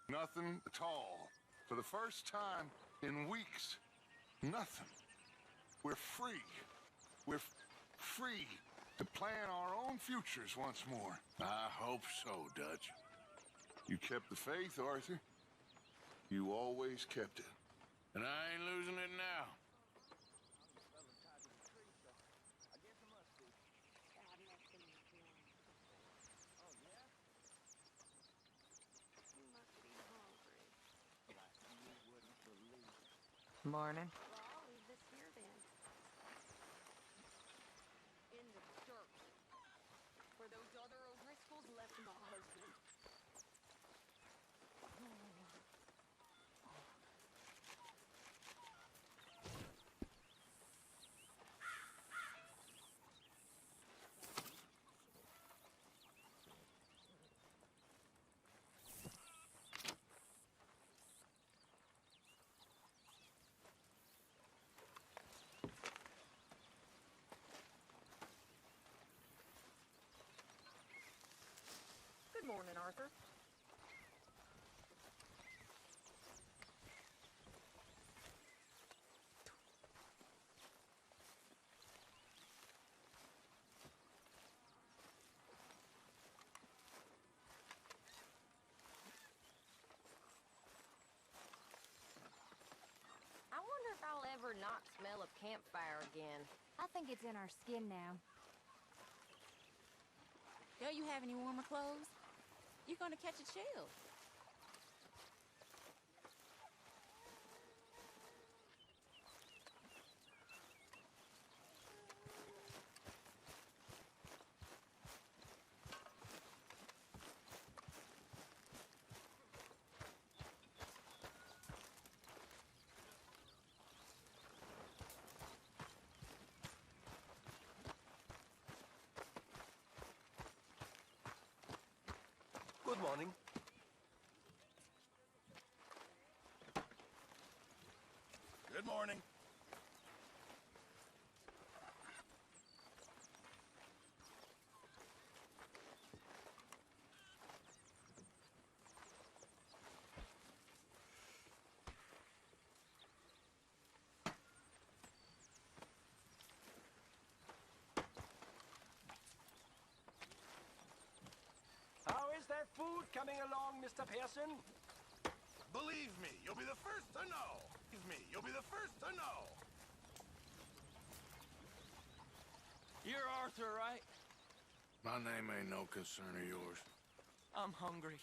Nothing at all. For the first time in weeks. Nothing. We're free. We're free to plan our own futures once more. I hope so, Dutch. You kept the faith, Arthur. You always kept it. And I ain't losing it now. Morning. Well, I'll leave this here then. morning, Arthur. I wonder if I'll ever not smell a campfire again. I think it's in our skin now. Don't you have any warmer clothes? You're gonna catch a chill. Good morning. Good morning. How is that food coming along, Mr. Pearson? Believe me, you'll be the first to know. Believe me, you'll be the first to know. You're Arthur, right? My name ain't no concern of yours. I'm hungry.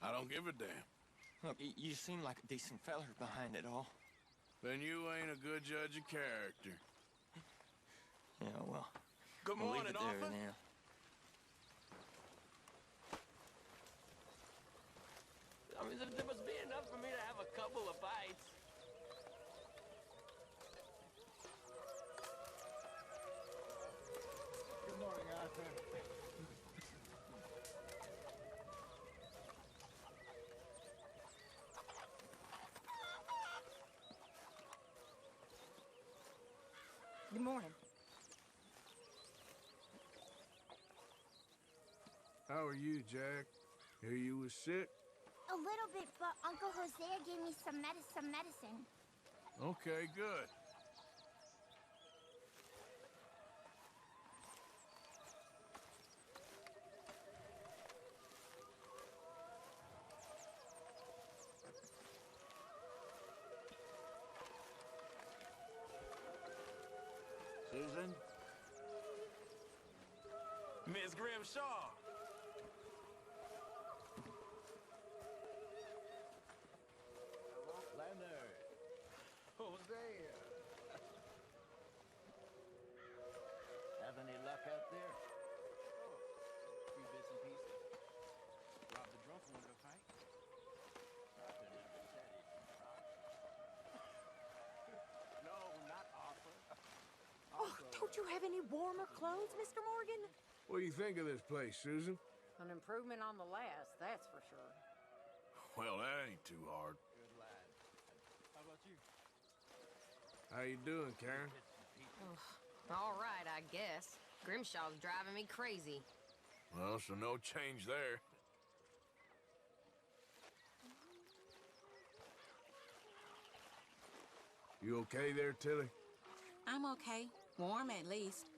I don't give a damn. Look, you seem like a decent feller behind it all. Then you ain't a good judge of character. Yeah, well. Good we'll morning, leave it there Arthur. now. I mean, there must be enough for me to have a couple of bites. Good morning, Arthur. Good morning. How are you, Jack? Hear you was sick? A little bit, but Uncle Hosea gave me some medicine. Okay, good. Susan? Miss Grimshaw. Leonard. Hosea. Have any luck out there? Oh, a few bits and pieces. Robbed the drunk one to fight. Arthur never said it. No, not Arthur. Oh, don't you have any warmer clothes, Mr. Morgan? What do you think of this place, Susan? An improvement on the last, that's for sure. Well, that ain't too hard. Good lad. How about you? How you doing, Karen? All right, I guess. Grimshaw's driving me crazy. Well, so no change there. You okay there, Tilly? I'm okay. Warm at least.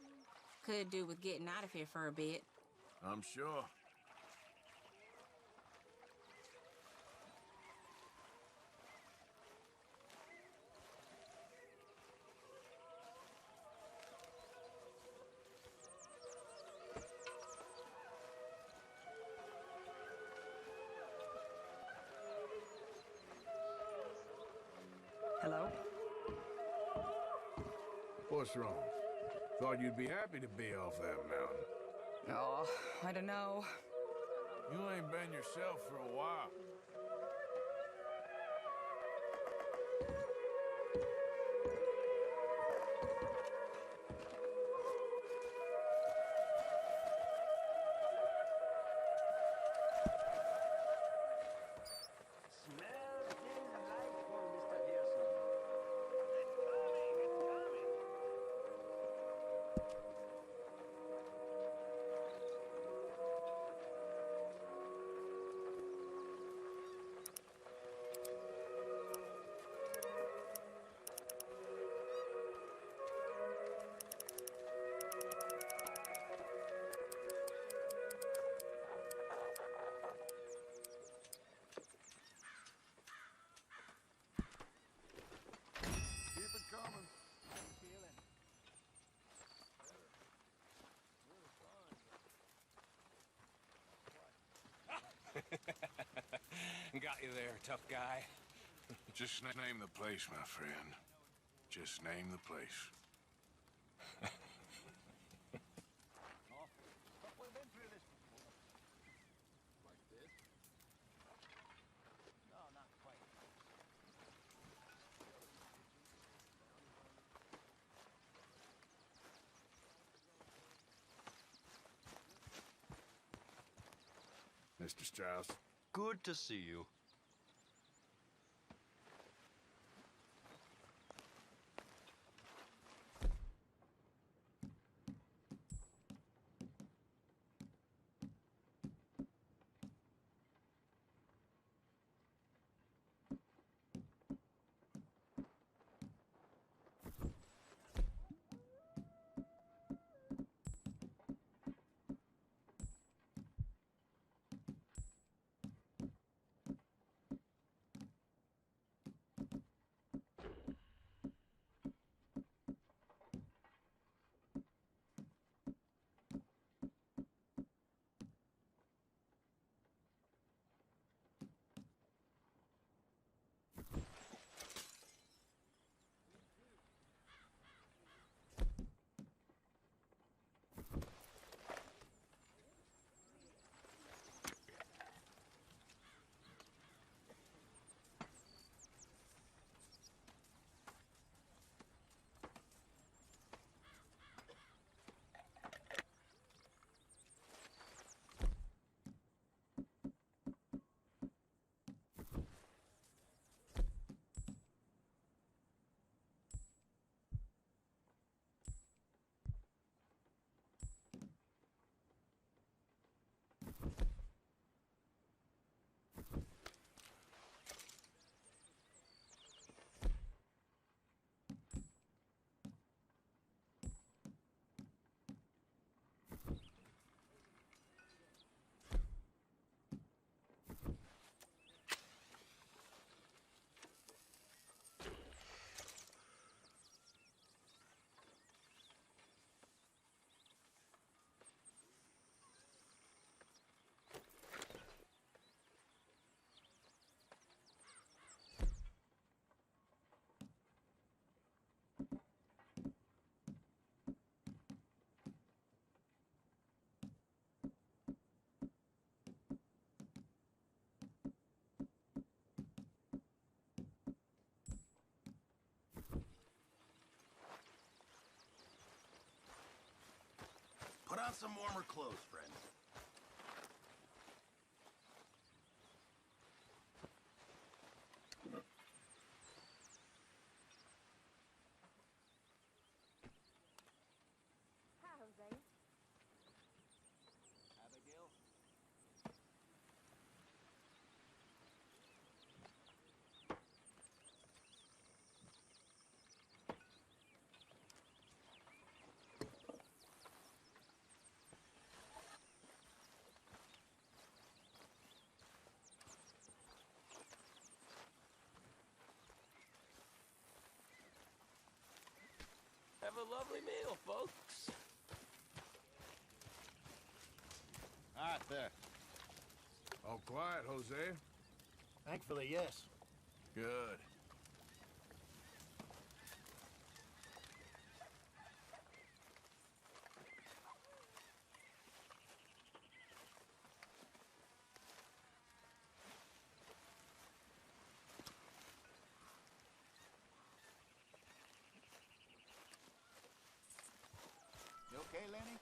Could do with getting out of here for a bit. I'm sure. Hello? What's wrong? Thought you'd be happy to be off that mountain. Oh, I don't know. You ain't been yourself for a while. Smells delightful, Mr. Pearson. It's coming. Got you there, tough guy. Just name the place, my friend. Just name the place. We've been through this before. Like this? No, not quite. Mr. Strauss. Good to see you. Put on some warmer clothes, friend. Hi, Jose. Abigail? Have a lovely meal, folks. Ah, there. All quiet, Jose? Thankfully, yes. Good. You okay, Lenny?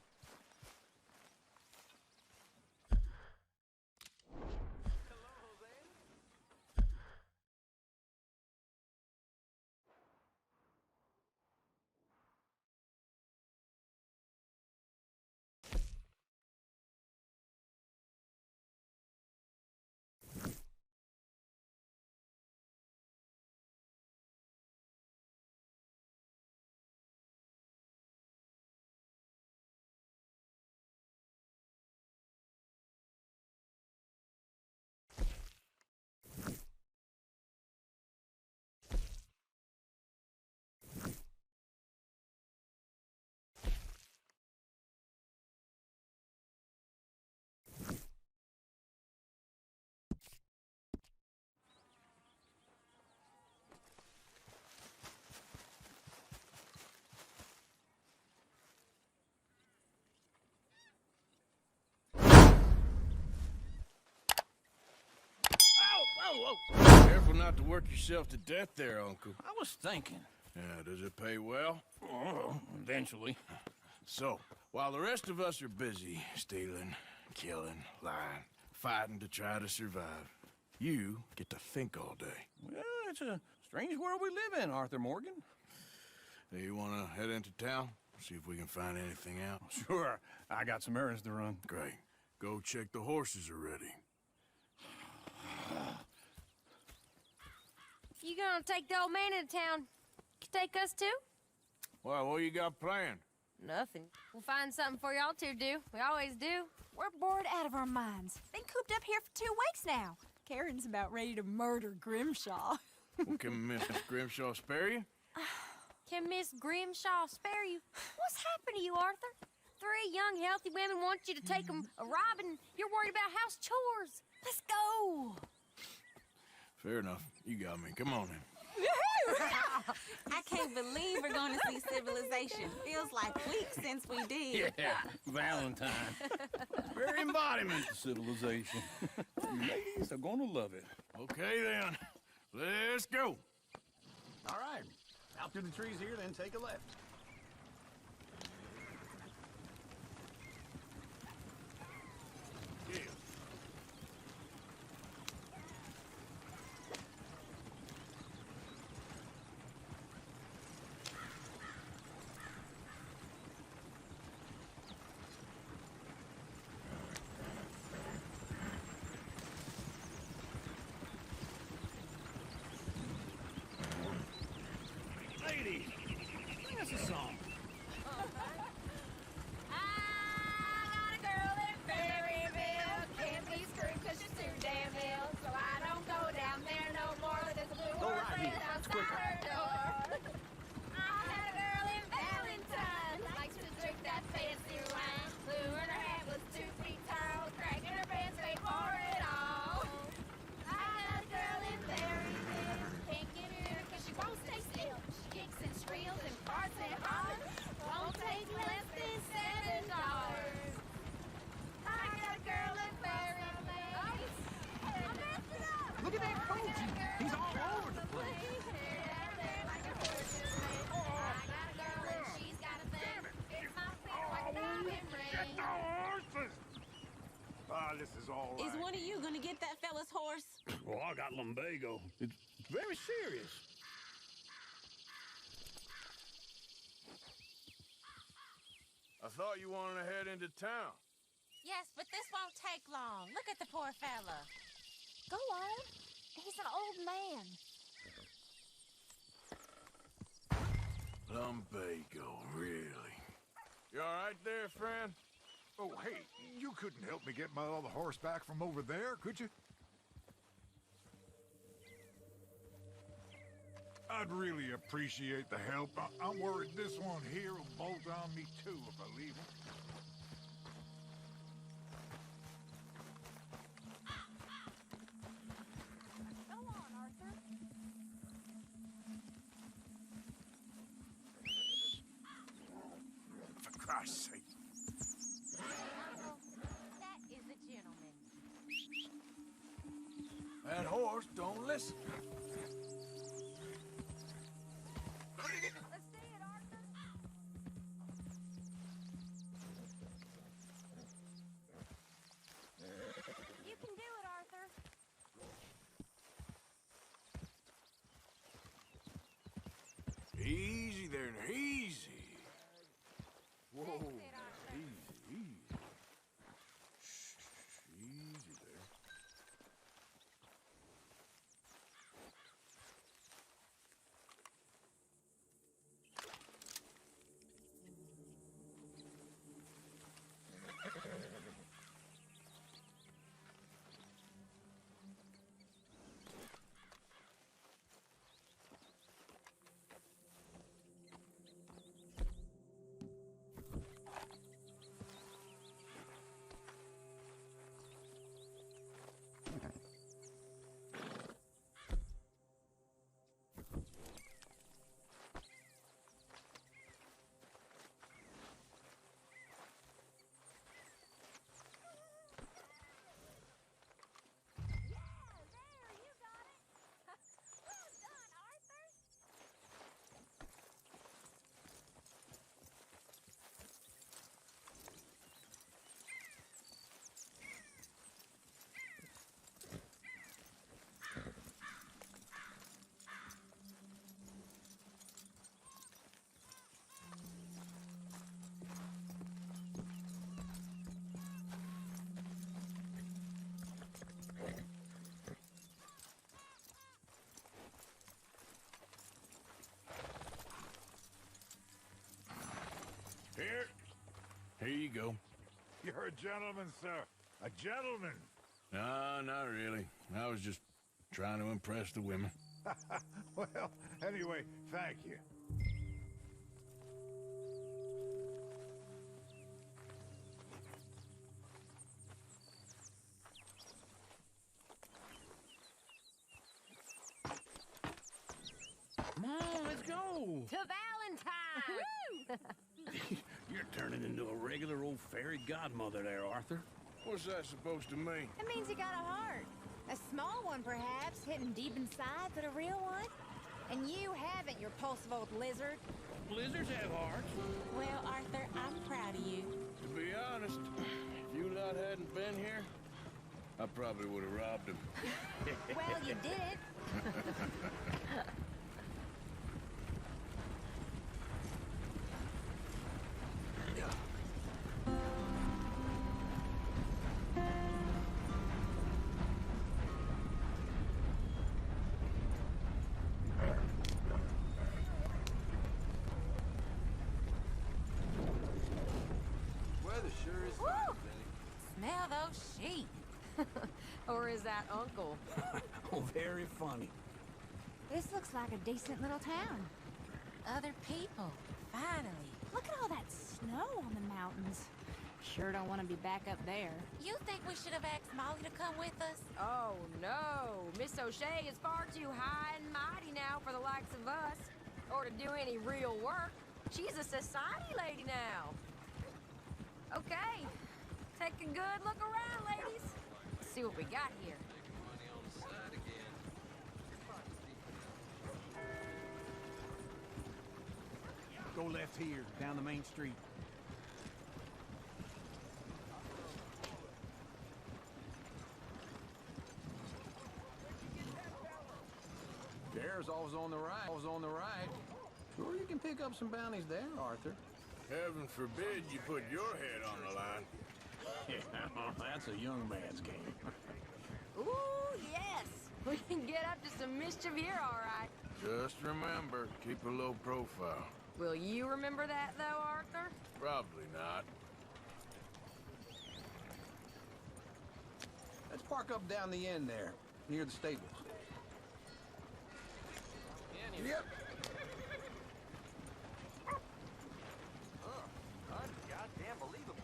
Careful not to work yourself to death there, Uncle. I was thinking. Yeah, does it pay well? Oh, eventually. So, while the rest of us are busy stealing, killing, lying, fighting to try to survive, you get to think all day. Well, it's a strange world we live in, Arthur Morgan. Hey, you want to head into town? See if we can find anything out? Sure. I got some errands to run. Great. Go check the horses are ready. You gonna take the old man into town? You take us too? Well, what you got planned? Nothing. We'll find something for y'all to do. We always do. We're bored out of our minds. Been cooped up here for 2 weeks now. Karen's about ready to murder Grimshaw. Well, can Miss Grimshaw spare you? Can Miss Grimshaw spare you? What's happened to you, Arthur? 3 young, healthy women want you to take them a robbing. You're worried about house chores. Let's go. Fair enough. You got me. Come on in. I can't believe we're going to see civilization. Feels like weeks since we did. Yeah, Valentine. Very embodiment of civilization. Ladies are gonna love it. Okay, then. Let's go. All right. Out through the trees here, then take a left. Yeah. Ladies, sing us a song. I got a girl in Berryville. Can't be screwed 'cause she's too damn ill. So I don't go down there no more. There's a blue Go right horse here. outside Quicker. her door. I had a girl in Valentine. Likes to drink that fancy wine. Blue and her hat was 2 feet tall. Cracking her pants, they pour it all. I had a girl in Berryville. Can't get her 'cause she won't stay still. She kicks and squeals and farts and hollers. Won't take less than $7. I got a girl in Berryville. I messed it up. Look at that coach. He's all over the place. Like a horse in a race. I got a girl and she's got a thing. It's my feet like a diamond ring. horses! Ah, this is all right. Is one of you going to get that fella's horse? Well, I got lumbago. It's very serious. I thought you wanted to head into town. Yes, but this won't take long. Look at the poor fella. Go on. He's an old man. Lumbago, really? You all right there, friend? Oh, hey, you couldn't help me get my other horse back from over there, could you? I'd really appreciate the help. I'm worried this one here will bolt on me too if I leave him. Go on, Arthur. For Christ's sake. That is a gentleman. That horse don't listen. Let's see it, Arthur. You can do it, Arthur. Easy there, now, easy. Whoa, That's it, Arthur. easy. Shh, easy there. You're a gentleman, sir. A gentleman. No, not really. I was just trying to impress the women. Well, anyway, thank you. Come on, let's go. To Valentine! You're turning into a regular old fairy godmother there, Arthur. What's that supposed to mean? It means you got a heart. A small one, perhaps, hidden deep inside, but a real one. And you haven't, you repulsive old lizard. Lizards have hearts. Well, Arthur, I'm proud of you. To be honest, if you lot hadn't been here, I probably would have robbed him. Well, you did. Weather sure is Woo! fine, Benny. Smell those sheep. Or is that Uncle? Oh, very funny. This looks like a decent little town. Other people. Finally. Look at all that snow on the mountains. Sure don't want to be back up there. You think we should have asked Molly to come with us? Oh, no. Miss O'Shea is far too high and mighty now for the likes of us. Or to do any real work. She's a society lady now. Okay. Take a good look around, ladies. Let's see what we got here. Go left here, down the main street. There's always on the right, always on the right. Sure, you can pick up some bounties there, Arthur. Heaven forbid you put your head on the line. Yeah, that's a young man's game. Ooh, yes. We can get up to some mischief here, all right. Just remember, keep a low profile. Will you remember that, though, Arthur? Probably not. Let's park up down the end there, near the stables. Yep. Goddamn believable.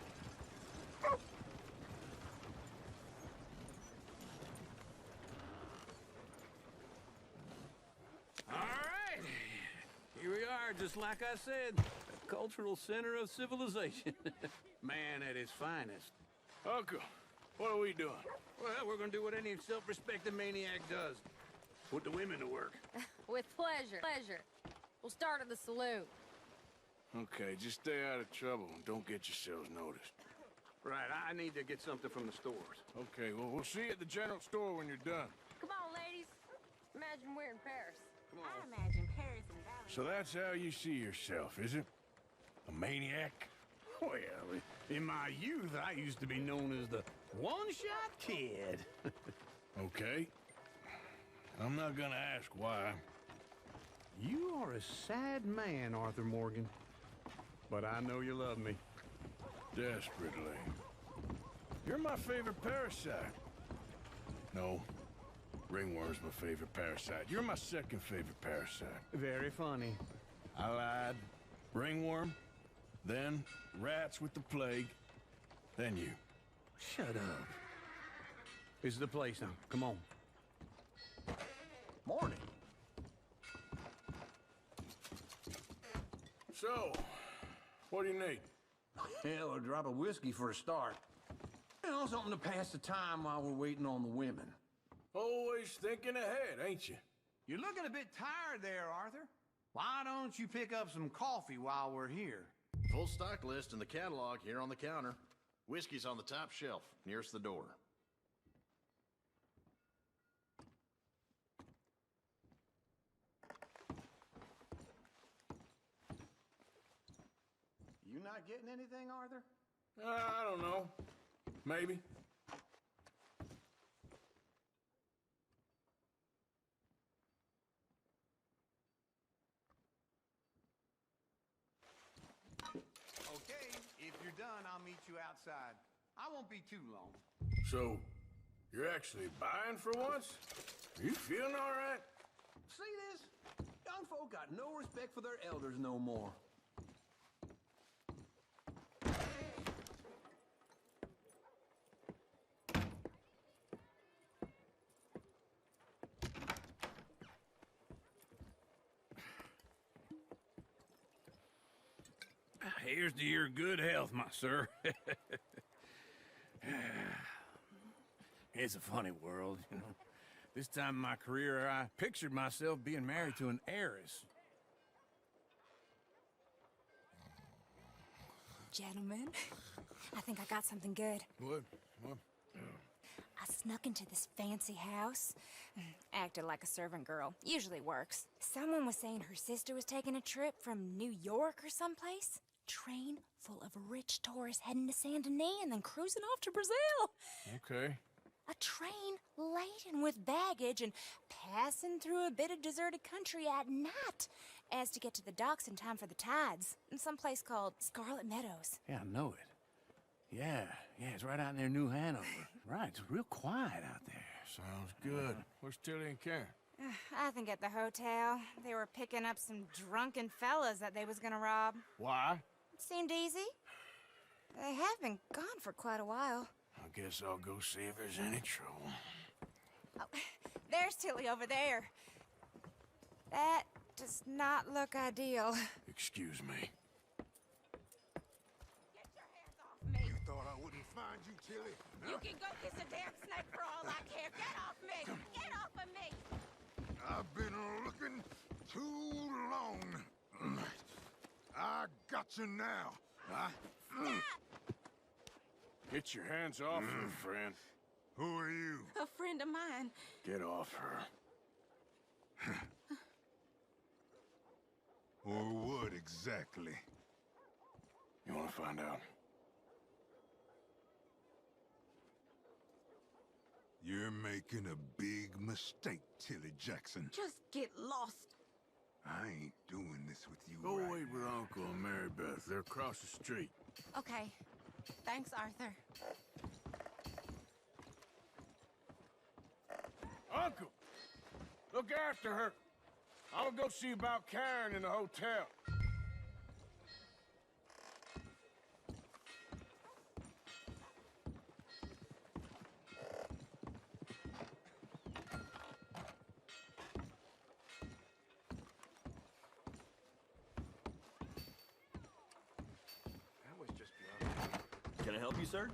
All right. Here we are, just like I said. A cultural center of civilization. Man at his finest. Uncle, what are we doing? Well, we're gonna do what any self-respecting maniac does. Put the women to work. With pleasure. Pleasure. We'll start at the saloon. Okay, just stay out of trouble and don't get yourselves noticed. Right, I need to get something from the stores. Okay, well, we'll see you at the general store when you're done. Come on, ladies. Imagine we're in Paris. I imagine Paris and Valentine. So that's how you see yourself, is it? A maniac? Well, in my youth, I used to be known as the one-shot kid. Okay. I'm not gonna ask why. You are a sad man, Arthur Morgan. But I know you love me. Desperately. You're my favorite parasite. No. Ringworm's my favorite parasite. You're my second favorite parasite. Very funny. I lied. Ringworm, then rats with the plague, then you. Shut up. This is the place now. Come on. Morning. So, what do you need? Hell, a drop of whiskey for a start. You know, something to pass the time while we're waiting on the women. Always thinking ahead, ain't you? You're looking a bit tired there, Arthur. Why don't you pick up some coffee while we're here? Full stock list in the catalog here on the counter. Whiskey's on the top shelf, nearest the door. You not getting anything, Arthur? I don't know. Maybe. Okay, if you're done, I'll meet you outside. I won't be too long. So, you're actually buying for once? Are you feeling all right? See this? Young folk got no respect for their elders no more. Here's to your good health, my sir. It's a funny world, you know. This time in my career, I pictured myself being married to an heiress. Gentlemen, I think I got something good. What? I snuck into this fancy house. Acted like a servant girl. Usually works. Someone was saying her sister was taking a trip from New York or someplace. Train full of rich tourists heading to Saint Denis and then cruising off to Brazil. Okay. A train laden with baggage and passing through a bit of deserted country at night as to get to the docks in time for the tides in some place called Scarlet Meadows. Yeah, I know it. Yeah, it's right out near New Hanover. Right, it's real quiet out there. Sounds good. Where's Tilly and Karen? I think at the hotel. They were picking up some drunken fellas that they was gonna rob. Why? It seemed easy. They have been gone for quite a while. I guess I'll go see if there's any trouble. Oh, there's Tilly over there. That does not look ideal. Excuse me. Get your hands off me. You thought I wouldn't find you, Tilly? You can go kiss a damn snake for all I care. Get off me! Get off of me! I've been looking too long. I got you now. Get your hands off her, friend. Who are you? A friend of mine. Get off her. Or what exactly? You want to find out? You're making a big mistake, Tilly Jackson. Just get lost. I ain't doing this with you. Go right wait with now. Uncle and Mary Beth. They're across the street. Okay. Thanks, Arthur. Uncle! Look after her. I'll go see about Karen in the hotel. That was just beyond. Can I help you, sir?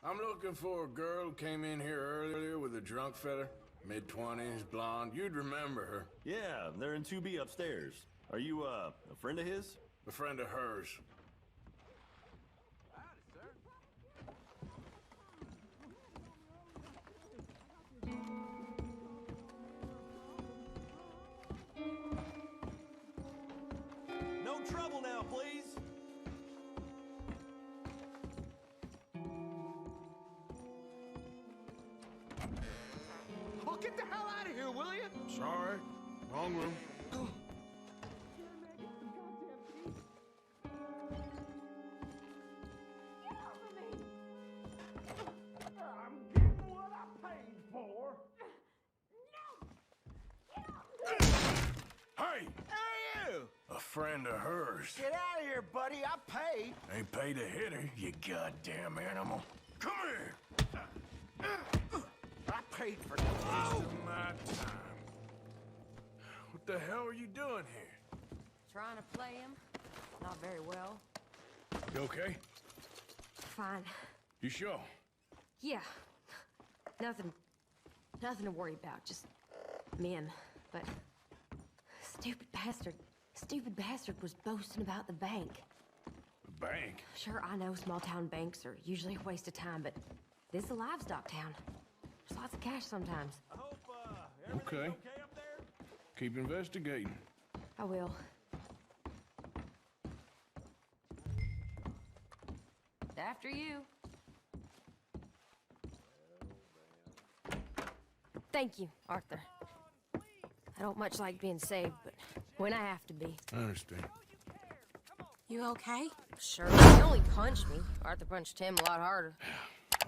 I'm looking for a girl who came in here earlier with a drunk fella. Mid-20s, blonde. You'd remember her. Yeah, they're in 2B upstairs. Are you, a friend of his? A friend of hers. No trouble now, please. Oh, get the hell out of here, will you? Sorry. Wrong room. I'm getting what I paid for. Hey! Hey, you! A friend of hers. Get out of here, buddy. I paid. Ain't paid to hit her, you goddamn animal. Come here! I paid for Wasting my time. What the hell are you doing here? Trying to play him? Not very well. You okay? Fine. You sure? Yeah. Nothing to worry about. Just men. But stupid bastard was boasting about the bank. The bank? Sure, I know small town banks are usually a waste of time, but this is a livestock town. There's lots of cash sometimes. I hope, everything's Okay. okay up there? Keep investigating. I will. After you. Thank you, Arthur. I don't much like being saved, but when I have to be. I understand. You okay? Sure, he only punched me. Arthur punched him a lot harder.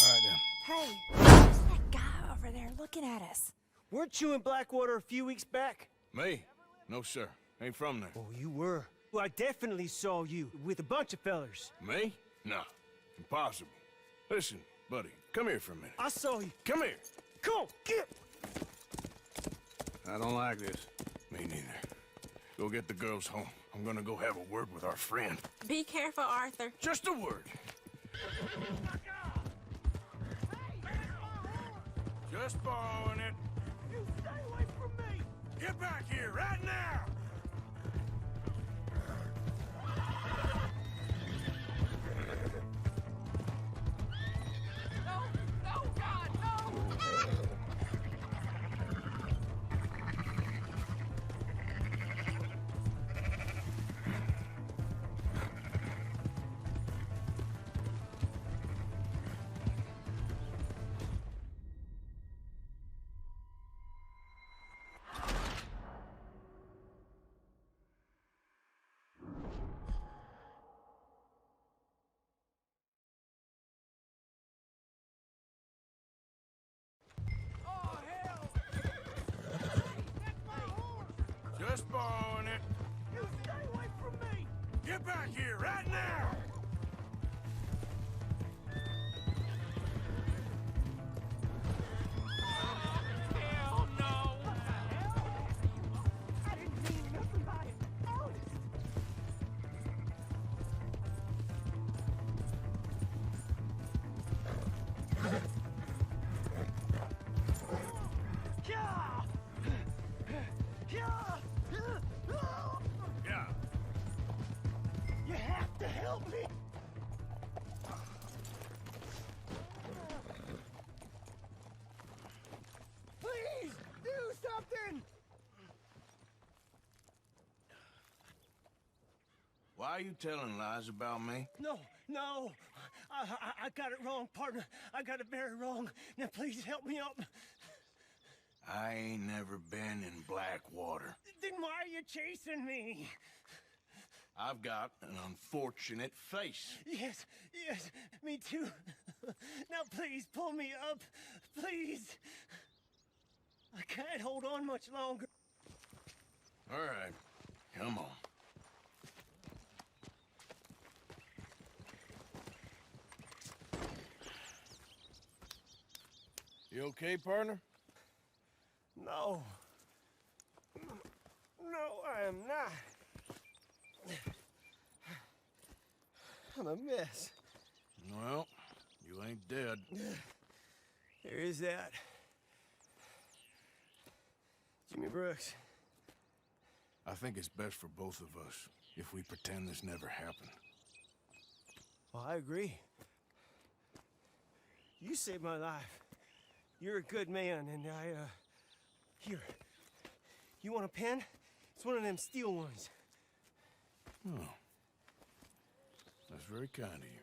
All right, then. Hey, who's that guy over there looking at us? Weren't you in Blackwater a few weeks back? Me? No, sir. Ain't from there. Oh, you were. Well, I definitely saw you with a bunch of fellers. Me? No. Impossible. Listen, buddy, come here for a minute. I saw you. Come here. Come on, get! I don't like this. Me neither. Go get the girls home. I'm gonna go have a word with our friend. Be careful, Arthur. Just a word. Just borrowing it. You stay away from me! Get back here right now! No! No, God, no! Just borrowing it. You stay away from me! Get back here right now! Hell no! What the hell? I didn't mean nothing by it. Honest. Yeah! Yeah. You have to help me! Please, do something! Why are you telling lies about me? No, no. I got it wrong, partner. I got it very wrong. Now, please help me up. I ain't never been in Blackwater. Then why are you chasing me? I've got an unfortunate face. Yes, yes, me too. Now, please, pull me up. Please. I can't hold on much longer. All right, come on. You okay, partner? No. No, I am not. I'm a mess. Well, you ain't dead. There is that. Jimmy Brooks. I think it's best for both of us if we pretend this never happened. Well, I agree. You saved my life. You're a good man, and here. You want a pen? It's one of them steel ones. Oh. That's very kind of you.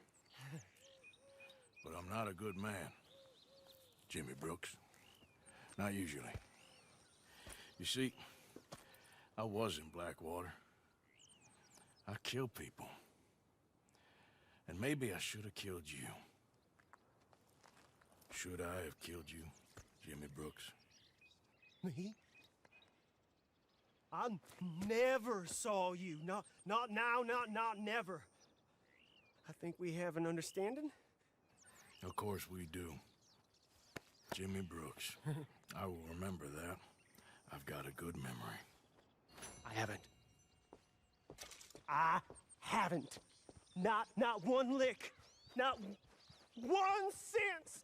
But I'm not a good man, Jimmy Brooks. Not usually. You see, I was in Blackwater. I killed people. And maybe I should have killed you. Should I have killed you, Jimmy Brooks? Me? I never saw you. Not now, not never. I think we have an understanding. Of course we do. Jimmy Brooks. I will remember that. I've got a good memory. I haven't. Not one lick. Not 1 cent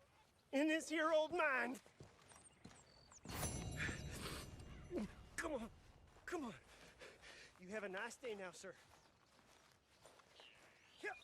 in this here old mind. Come on. You have a nice day now, sir. Yeah.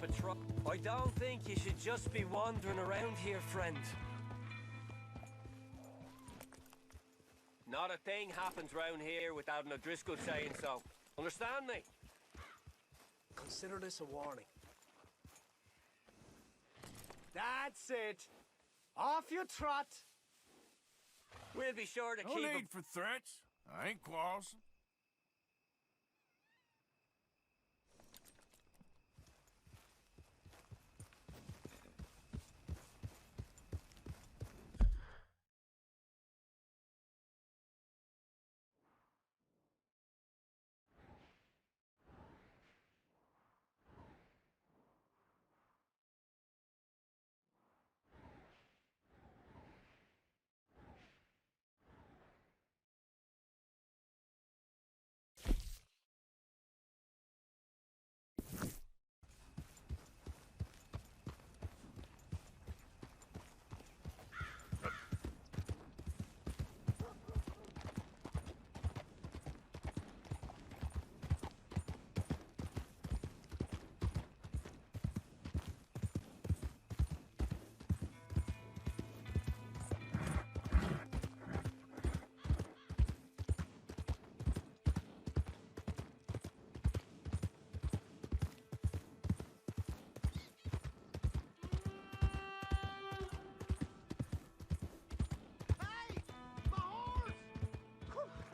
patrol. I don't think you should just be wandering around here, friend. Not a thing happens round here without an O'Driscoll saying so. Understand me? Consider this a warning. That's it. Off you trot. We'll be sure to No keep need for threats. I ain't quarrelsome.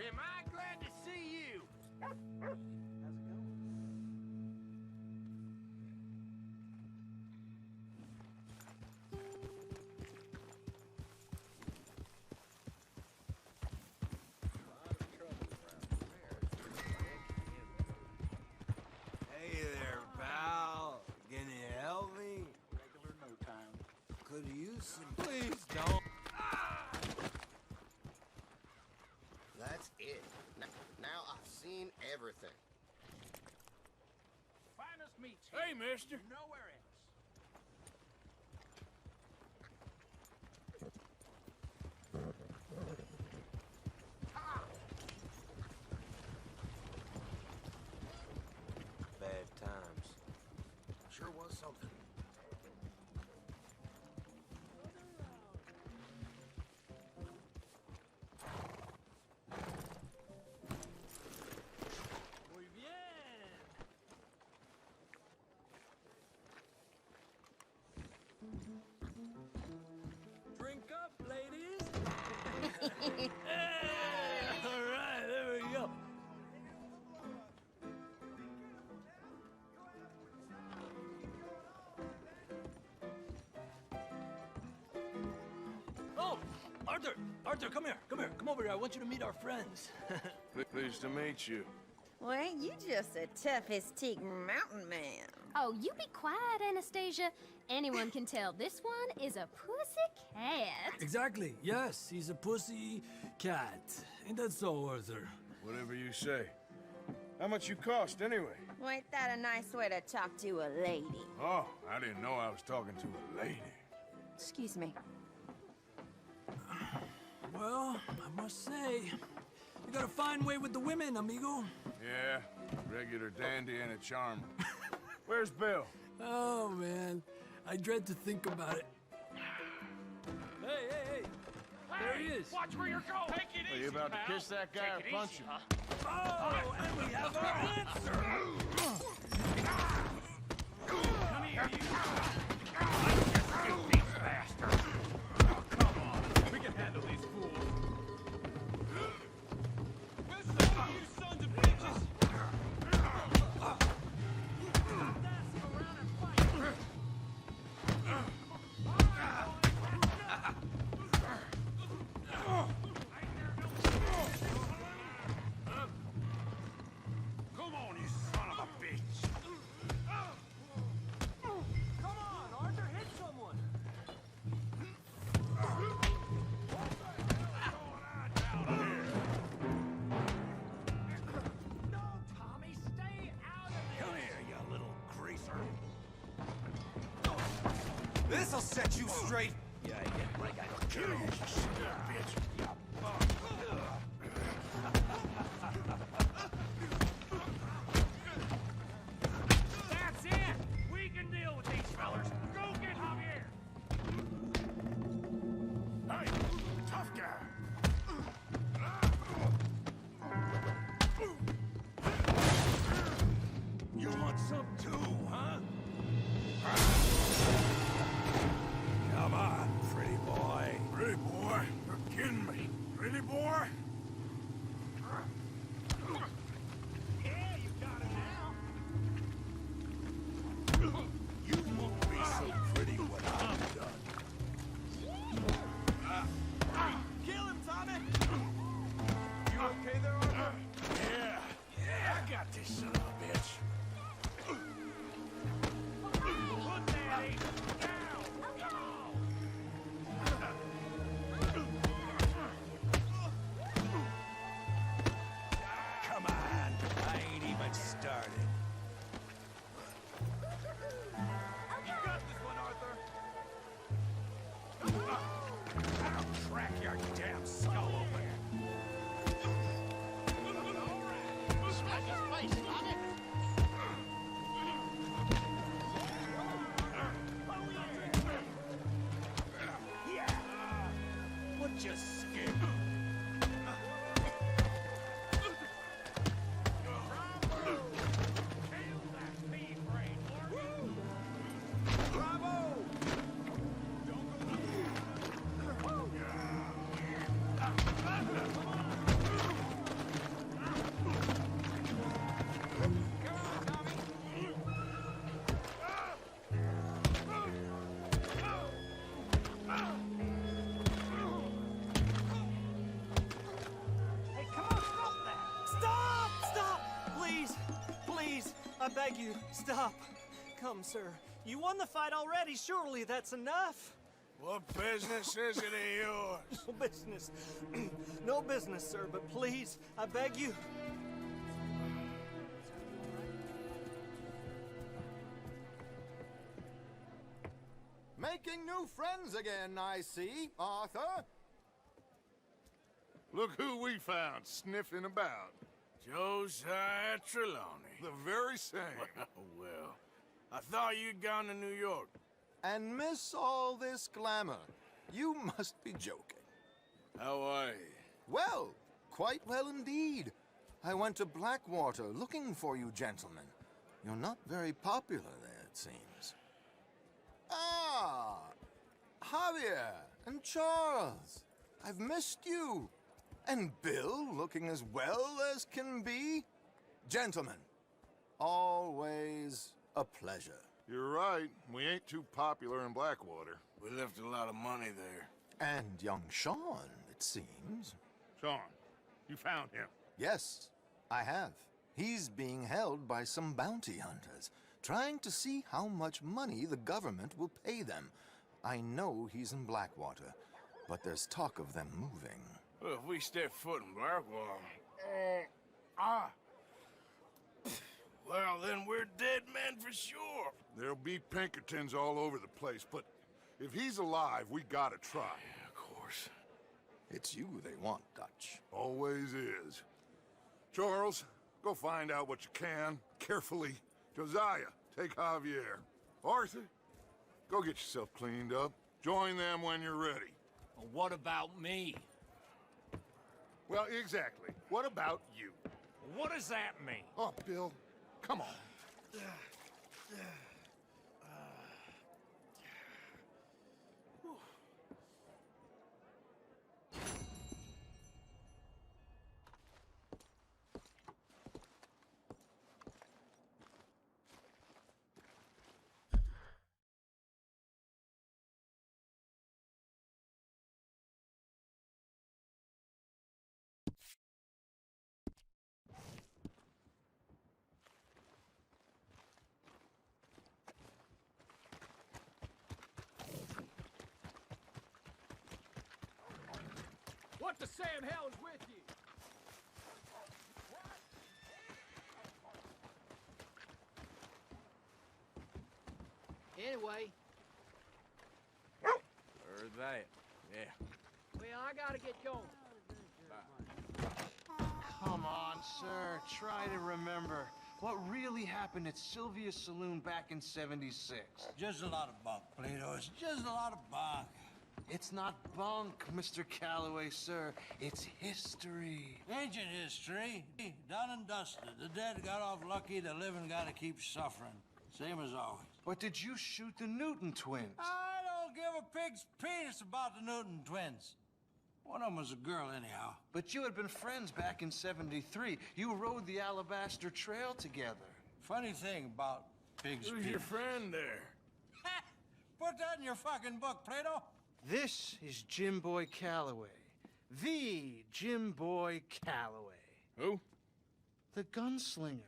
Am I glad to see you? How's it going? Hey there, pal. Can you help me? Regular no time. Could use some. Please don't. That's it. Now I've seen everything. Finest meats. Hey, mister. Nowhere else. Bad times. Sure was something. Muy bien. Drink up, ladies. All right, there we go. Oh, Arthur! Arthur, come here. Come here. Come over here. I want you to meet our friends. Pleased to meet you. Well, ain't you just a tough as teak mountain man? Oh, you be quiet, Anastasia. Anyone can tell this one is a pussy cat. Exactly. Yes, he's a pussy cat. Ain't that so, Arthur? Whatever you say. How much you cost, anyway? Well, ain't that a nice way to talk to a lady? Oh, I didn't know I was talking to a lady. Excuse me. Well, I must say, you got a fine way with the women, amigo. Yeah, regular dandy and a charmer. Where's Bill? Oh, man. I dread to think about it. Hey! There he is. Watch where you're going. Take it Are you about to kiss that guy or punch him? Oh, and we have our answer. Come here, you beast bastard. Oh, come on. We can handle these fools. We'll show you sons of bitches. Come on, you son of a bitch! Come on, Arthur, hit someone! No, Tommy, stay out of this! Come here, you little greaser! This'll set you straight! Yeah, like I kill you, bitch! That's it! We can deal Pretty boy? Yeah, you got it now. You won't be so pretty when I'm done. Kill him, Tommy! You okay there, Arthur? Yeah, I got this son of a bitch. Put that ape down! Come on, I ain't even started. You got this one, Arthur! I'll crack your damn skull open. Smack his face, Tommy. What you scared? Hey, come on, stop that! Stop! Stop! Please! Please! I beg you, stop. Come, sir. You won the fight already. Surely that's enough. What business is it of yours? No business. No business, sir, but please, I beg you. Making new friends again, I see, Arthur. Look who we found sniffing about. Josiah Trelawney. The very same. Well, I thought you'd gone to New York. And miss all this glamour. You must be joking. How are you? Well, quite well indeed. I went to Blackwater looking for you gentlemen. You're not very popular there, it seems. Ah, Javier and Charles. I've missed you. And Bill looking as well as can be. Gentlemen, always a pleasure. You're right. We ain't too popular in Blackwater. We left a lot of money there. And young Sean, it seems. Sean, you found him. Yes, I have. He's being held by some bounty hunters, trying to see how much money the government will pay them. I know he's in Blackwater, but there's talk of them moving. Well, if we step foot in Blackwater... Well, then we're dead men for sure. There'll be Pinkertons all over the place, but if he's alive, we gotta try. Yeah, of course. It's you they want, Dutch. Always is. Charles, go find out what you can, carefully. Josiah, take Javier. Arthur, go get yourself cleaned up. Join them when you're ready. Well, what about me? Well, exactly. What about you? What does that mean? Oh, Bill, come on. What the Sam hell is with you? Anyway. Heard that. Yeah. Well, I gotta get going. Come on, sir. Try to remember what really happened at Sylvia's Saloon back in '76. Just a lot of bunk, Plato. It's just a lot of bunk. It's not bunk, Mr. Calloway, sir. It's history. Ancient history. Done and dusted. The dead got off lucky, the living gotta keep suffering. Same as always. But did you shoot the Newton twins? I don't give a pig's penis about the Newton twins. One of them was a girl, anyhow. But you had been friends back in '73. You rode the Alabaster Trail together. Funny thing about Big's Who's your friend there? Put that in your fucking book, Plato. This is Jim Boy Calloway. The Jim Boy Calloway. Who? The gunslinger.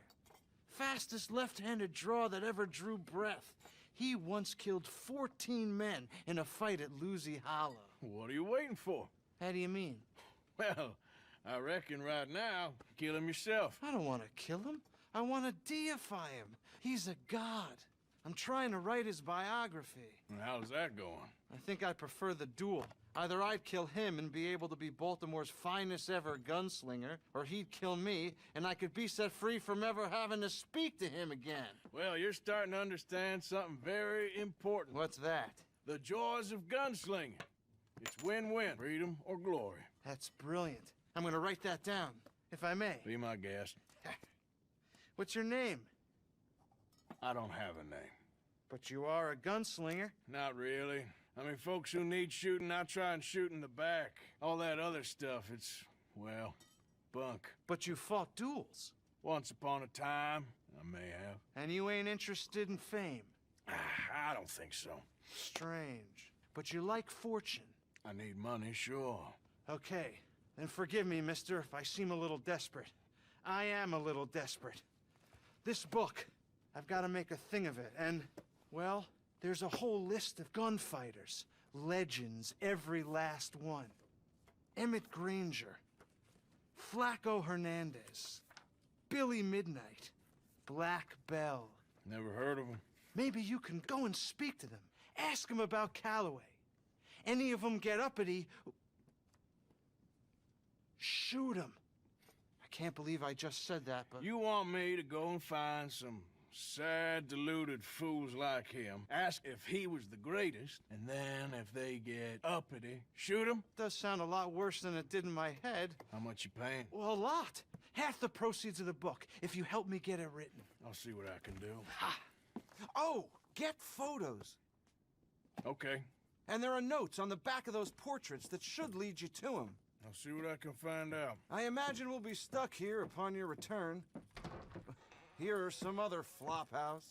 Fastest left-handed draw that ever drew breath. He once killed 14 men in a fight at Lucy Hollow. What are you waiting for? How do you mean? Well, I reckon right now, kill him yourself. I don't want to kill him. I want to deify him. He's a god. I'm trying to write his biography. And how's that going? I think I prefer the duel. Either I'd kill him and be able to be Baltimore's finest ever gunslinger, or he'd kill me and I could be set free from ever having to speak to him again. Well, you're starting to understand something very important. What's that? The joys of gunslinging. It's win-win, freedom or glory. That's brilliant. I'm gonna write that down, if I may. Be my guest. What's your name? I don't have a name. But you are a gunslinger. Not really. I mean, folks who need shooting, I try and shoot in the back. All that other stuff, it's, well, bunk. But you fought duels. Once upon a time, I may have. And you ain't interested in fame. I don't think so. Strange. But you like fortune. I need money, sure. Okay, then forgive me, mister, if I seem a little desperate. I am a little desperate. This book, I've got to make a thing of it, and, well, there's a whole list of gunfighters. Legends, every last one. Emmett Granger, Flaco Hernandez, Billy Midnight, Black Bell. Never heard of them. Maybe you can go and speak to them. Ask them about Calloway. Any of them get uppity, shoot them. I can't believe I just said that, but... You want me to go and find some sad, deluded fools like him, ask if he was the greatest, and then if they get uppity, shoot him? Does sound a lot worse than it did in my head. How much you paying? Well, a lot. Half the proceeds of the book, if you help me get it written. I'll see what I can do. Ha! Oh, get photos. Okay. And there are notes on the back of those portraits that should lead you to him. I'll see what I can find out. I imagine we'll be stuck here upon your return. Here or some other flop house.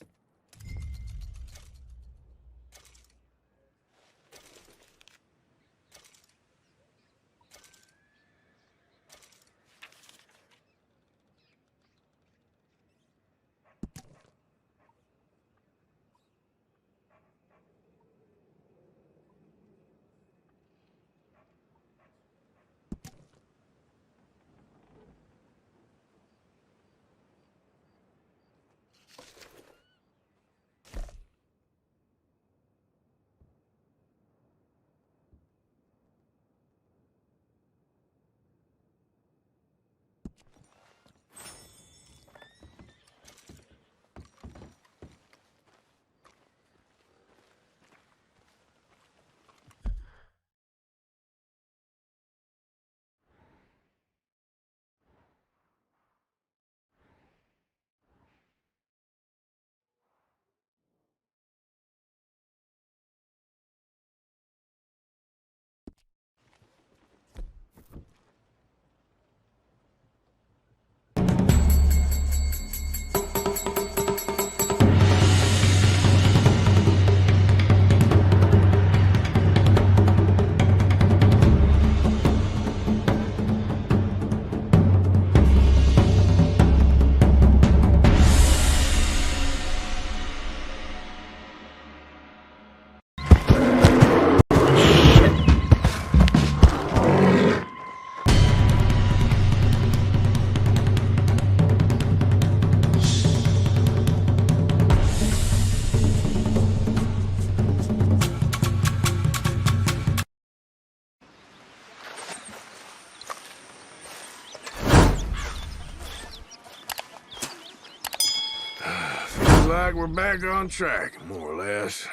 Like we're back on track, more or less.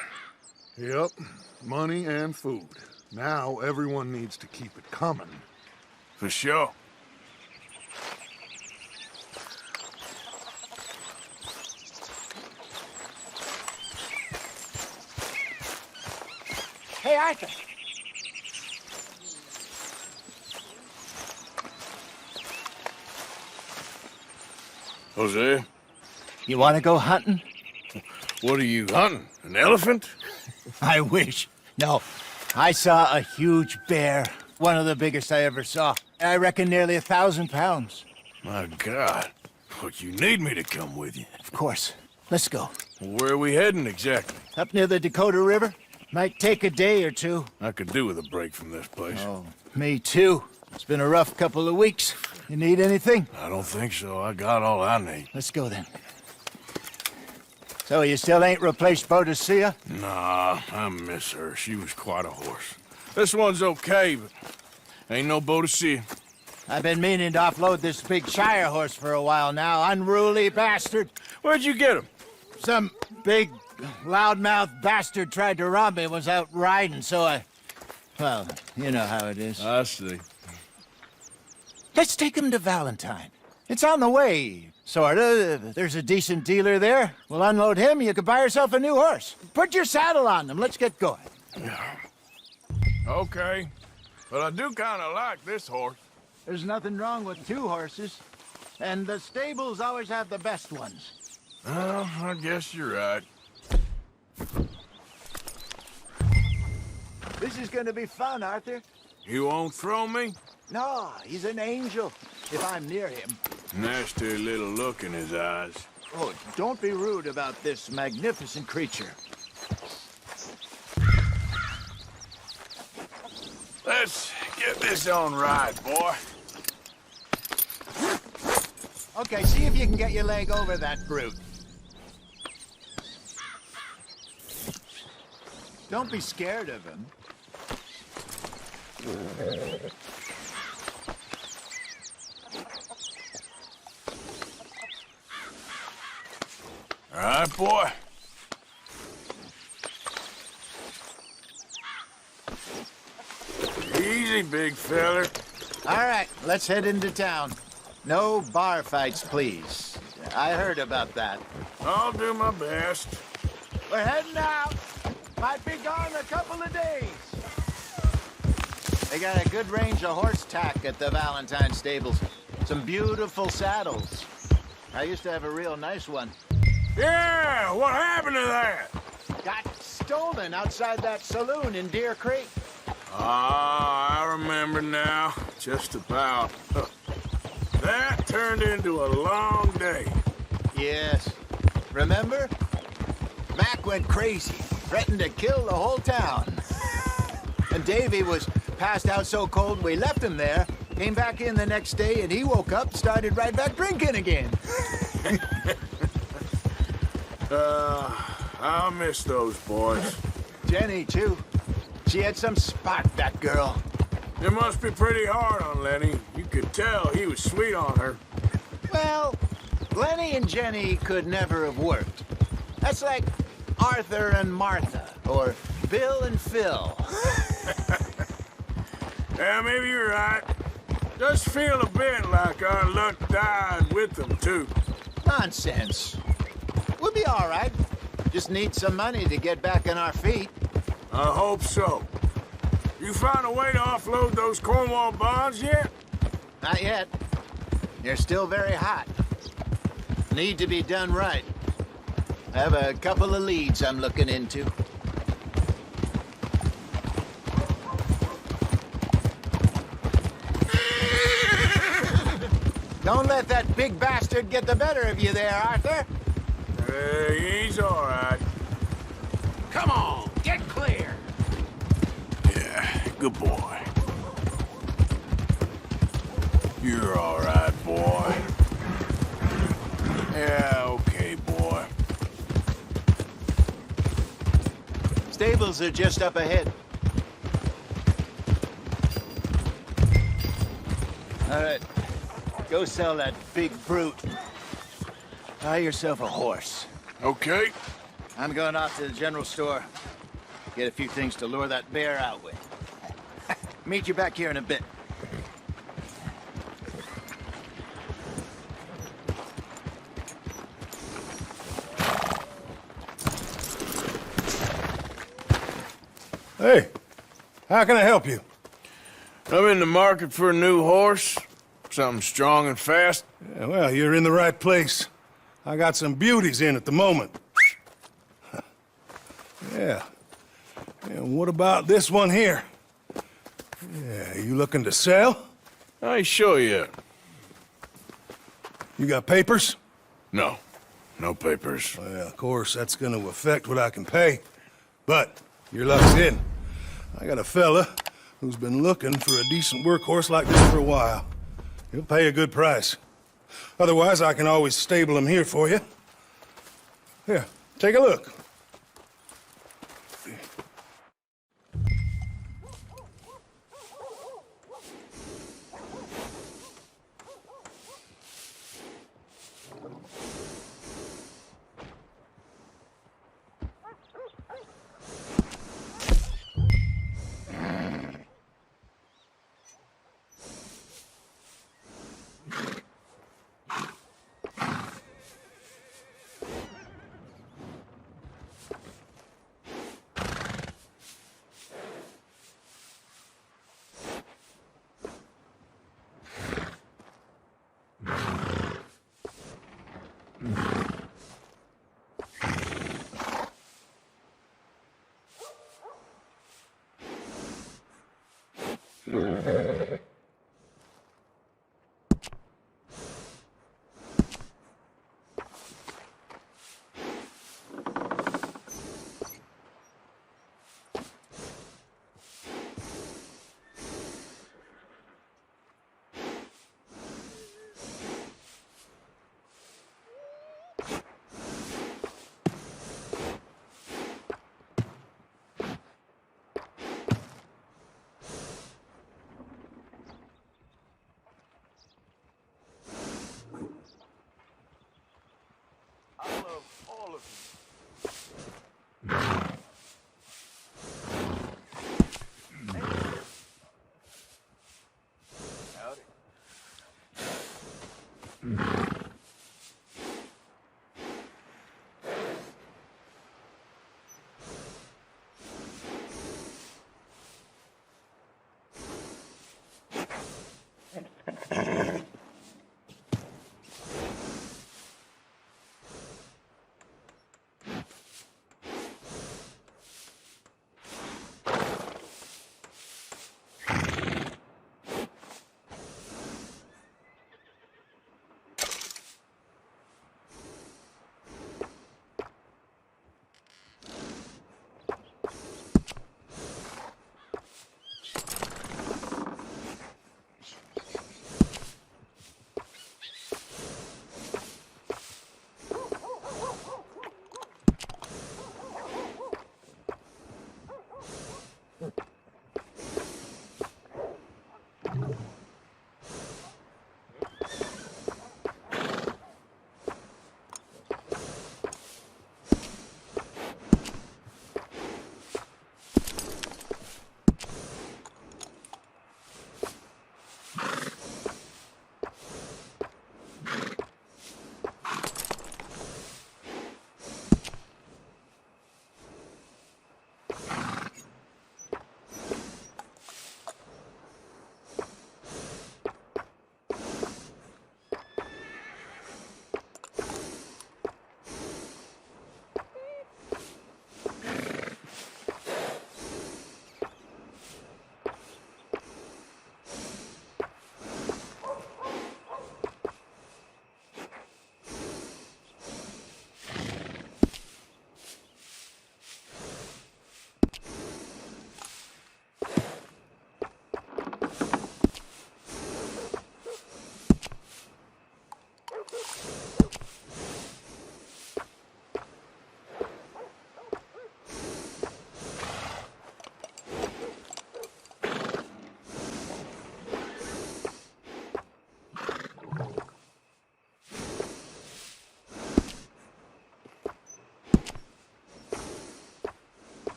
Yep, money and food. Now everyone needs to keep it coming. For sure. Hey, Arthur. Jose? You want to go hunting? What are you hunting? An elephant? I wish. No. I saw a huge bear. One of the biggest I ever saw. I reckon nearly 1,000 pounds. My God. But you need me to come with you. Of course. Let's go. Where are we heading exactly? Up near the Dakota River. Might take a day or two. I could do with a break from this place. Oh, me too. It's been a rough couple of weeks. You need anything? I don't think so. I got all I need. Let's go then. So you still ain't replaced Boadicea? Nah, I miss her. She was quite a horse. This one's okay, but ain't no Boadicea. I've been meaning to offload this big Shire horse for a while now. Unruly bastard. Where'd you get him? Some big, loudmouth bastard tried to rob me and was out riding, so I... Well, you know how it is. I see. Let's take him to Valentine. It's on the way, sorta. There's a decent dealer there. We'll unload him, you can buy yourself a new horse. Put your saddle on them, let's get going. Okay. But I do kind of like this horse. There's nothing wrong with two horses. And the stables always have the best ones. Well, I guess you're right. This is gonna be fun, Arthur. You won't throw me? No, he's an angel, if I'm near him. Nasty little look in his eyes. Oh, don't be rude about this magnificent creature. Let's get this on right, boy. Okay, see if you can get your leg over that brute. Don't be scared of him. All right, boy. Easy, big feller. All right, let's head into town. No bar fights, please. I heard about that. I'll do my best. We're heading out. Might be gone a couple of days. They got a good range of horse tack at the Valentine stables. Some beautiful saddles. I used to have a real nice one. Yeah, what happened to that? Got stolen outside that saloon in Deer Creek. Ah, I remember now. Just about. That turned into a long day. Yes. Remember? Mac went crazy, threatened to kill the whole town. And Davy was passed out so cold we left him there, came back in the next day, and he woke up, started right back drinking again. I'll miss those boys. Jenny, too. She had some spot, that girl. It must be pretty hard on Lenny. You could tell he was sweet on her. Well, Lenny and Jenny could never have worked. That's like Arthur and Martha, or Bill and Phil. Yeah, maybe you're right. Just feel a bit like our luck died with them, too. Nonsense. We'll be all right. Just need some money to get back on our feet. I hope so. You found a way to offload those Cornwall bonds yet? Not yet. They're still very hot. Need to be done right. I have a couple of leads I'm looking into. Don't let that big bastard get the better of you there, Arthur. He's all right. Come on, get clear. Yeah, good boy. You're all right, boy. Yeah, okay, boy. Stables are just up ahead. All right, go sell that big brute. Buy yourself a horse. Okay. I'm going off to the general store. Get a few things to lure that bear out with. Meet you back here in a bit. Hey, how can I help you? I'm in the market for a new horse. Something strong and fast? Yeah, well, you're in the right place. I got some beauties in at the moment. Yeah. And what about this one here? Yeah, you looking to sell? I ain't sure yet. You got papers? No. No papers. Well, of course, that's gonna affect what I can pay. But your luck's in. I got a fella who's been looking for a decent workhorse like this for a while. He'll pay a good price. Otherwise, I can always stable him here for you. Here, take a look.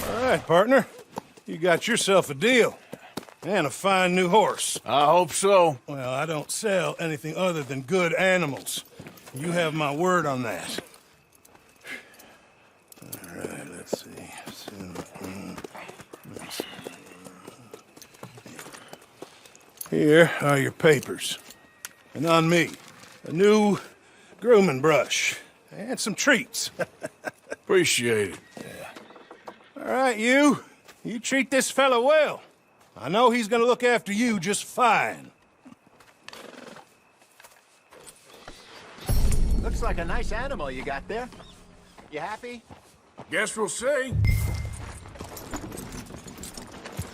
All right, partner. You got yourself a deal. And a fine new horse. I hope so. Well, I don't sell anything other than good animals. You have my word on that. All right, let's see. Here are your papers. And on me, a new grooming brush. And some treats. Appreciate it. Yeah. All right, you. You treat this fella well. I know he's gonna look after you just fine. Looks like a nice animal you got there. You happy? Guess we'll see.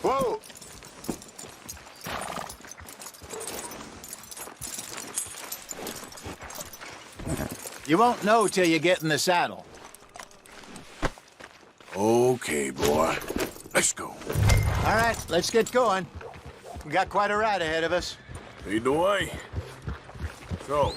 Whoa! You won't know till you get in the saddle. Okay, boy. Let's go. All right, let's get going. We got quite a ride ahead of us. Lead the way. So.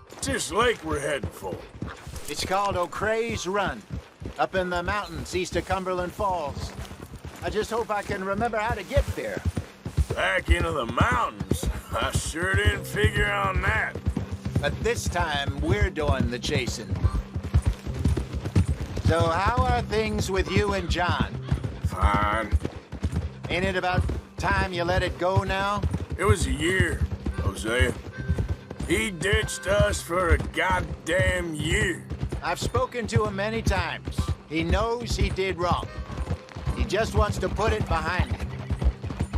What's this lake we're heading for? It's called O'Creagh's Run, up in the mountains east of Cumberland Falls. I just hope I can remember how to get there. Back into the mountains? I sure didn't figure on that. But this time, we're doing the chasing. So how are things with you and John? Fine. Ain't it about time you let it go now? It was a year, Hosea. He ditched us for a goddamn year. I've spoken to him many times. He knows he did wrong. He just wants to put it behind him.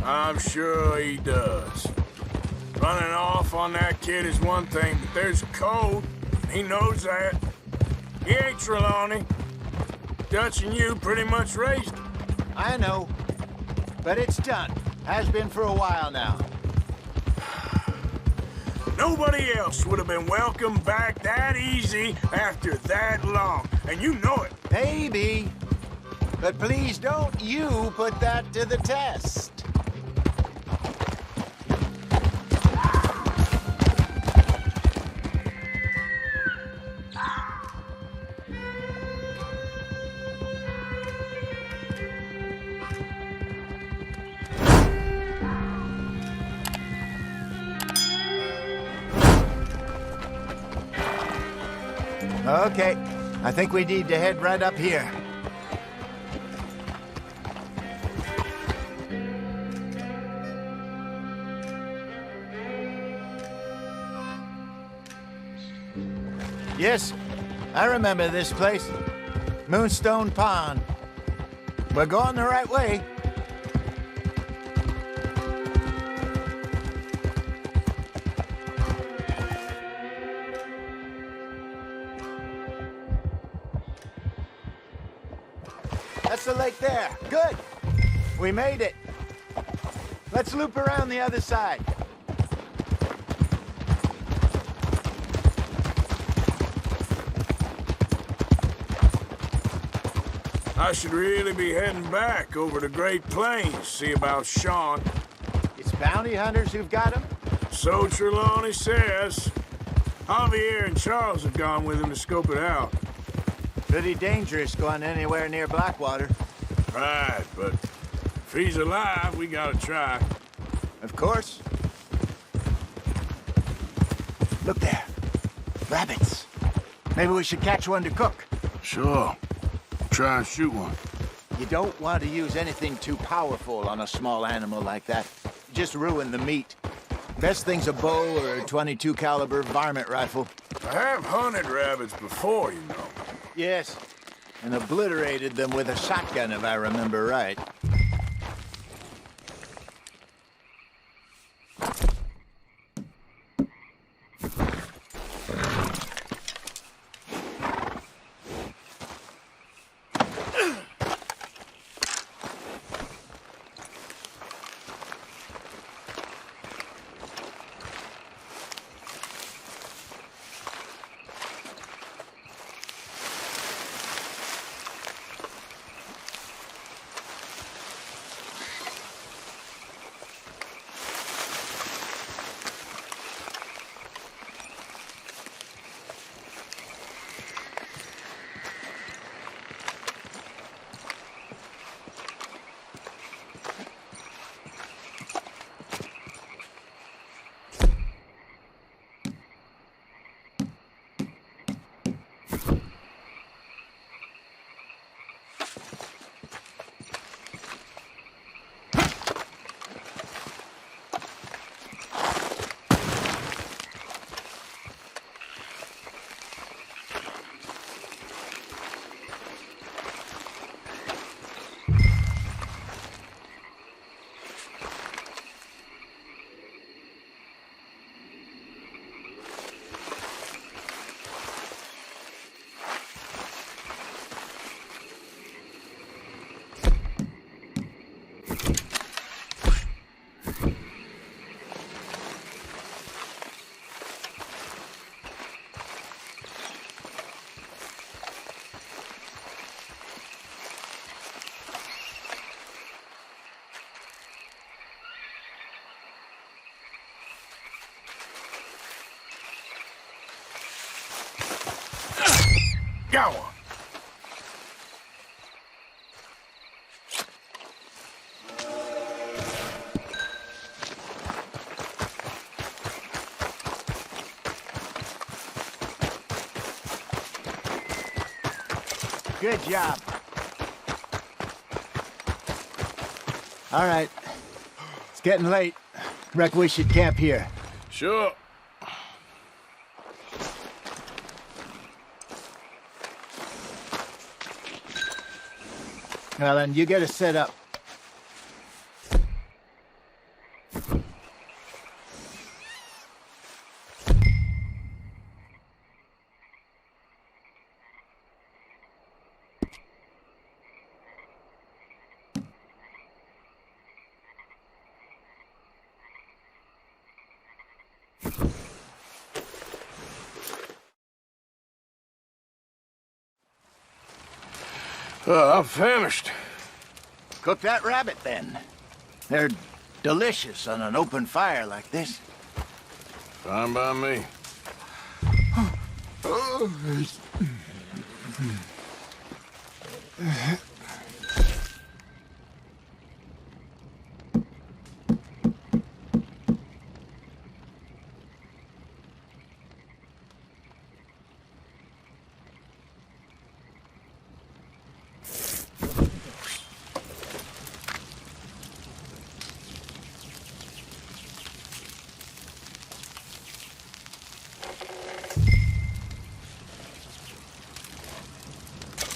I'm sure he does. Running off on that kid is one thing, but there's a code. He knows that. He ain't Trelawney. Dutch and you pretty much raised him. I know. But it's done. Has been for a while now. Nobody else would have been welcomed back that easy after that long. And you know it. Maybe. But please don't you put that to the test. Okay, I think we need to head right up here. Yes, I remember this place. Moonstone Pond. We're going the right way. That's the lake there. Good. We made it. Let's loop around the other side. I should really be heading back over the Great Plains, see about Sean. It's bounty hunters who've got him? So Trelawney says. Javier and Charles have gone with him to scope it out. Pretty dangerous going anywhere near Blackwater. Right, but if he's alive, we gotta try. Of course. Look there. Rabbits. Maybe we should catch one to cook. Sure. Try and shoot one. You don't want to use anything too powerful on a small animal like that. Just ruin the meat. Best thing's a bow or a .22 caliber varmint rifle. I have hunted rabbits before, you know. Yes, and obliterated them with a shotgun, if I remember right. Go on. Good job. All right. It's getting late. Reckon we should camp here. Sure. Well, then, you get us set up. I'm famished. Cook that rabbit, then. They're delicious on an open fire like this. Fine by me.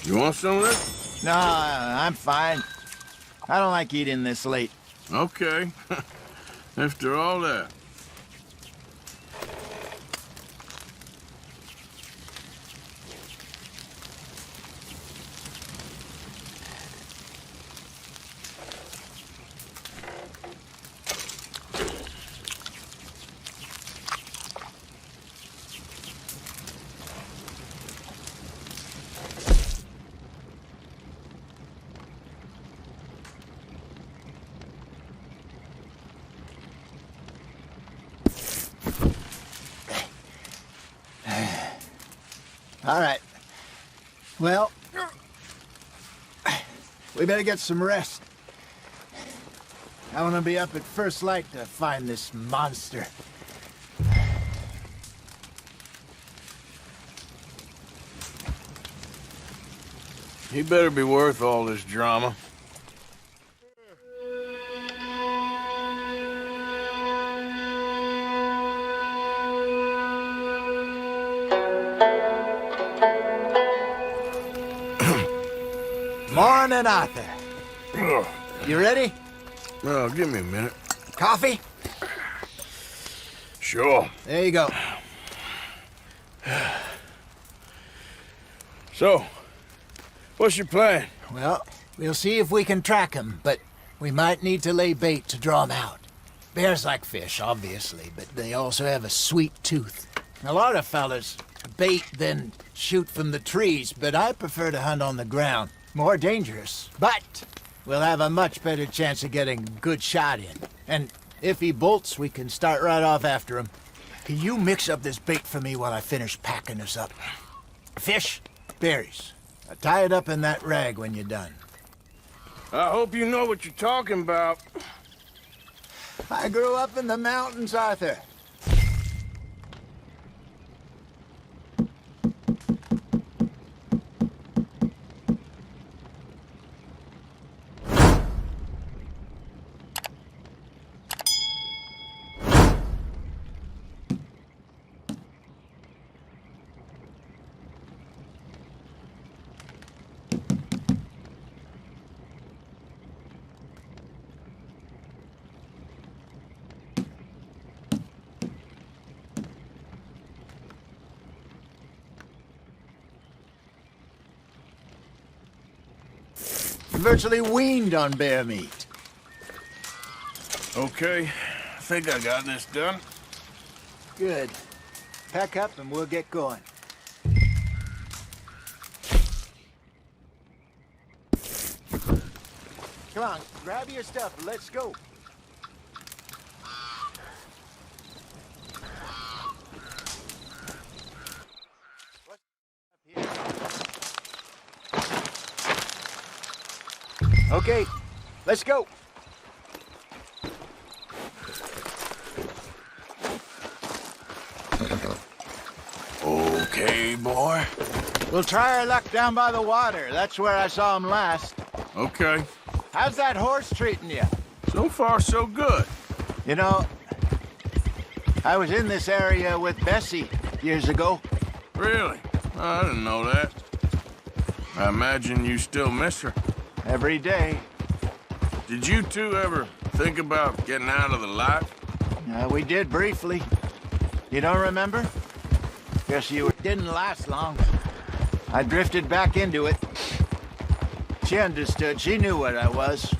You want some of this? No, I'm fine. I don't like eating this late. Okay. After all that. All right. Well, we better get some rest. I want to be up at first light to find this monster. He better be worth all this drama. Morning, Arthur. You ready? Well, give me a minute. Coffee? Sure. There you go. So, what's your plan? Well, we'll see if we can track him, but we might need to lay bait to draw him out. Bears like fish, obviously, but they also have a sweet tooth. A lot of fellas bait, then shoot from the trees, but I prefer to hunt on the ground. More dangerous, but we'll have a much better chance of getting a good shot in. And if he bolts, we can start right off after him. Can you mix up this bait for me while I finish packing this up? Fish, berries. Tie it up in that rag when you're done. I hope you know what you're talking about. I grew up in the mountains, Arthur. Virtually weaned on bear meat. Okay, I think I got this done. Good. Pack up and we'll get going. Come on, grab your stuff and let's go. What's up here? Okay, let's go. Okay, boy. We'll try our luck down by the water. That's where I saw him last. Okay. How's that horse treating you? So far, so good. You know, I was in this area with Bessie years ago. Really? I didn't know that. I imagine you still miss her. Every day. Did you two ever think about getting out of the life? We did briefly. You don't remember? Guess you didn't last long. I drifted back into it. She understood. She knew what I was.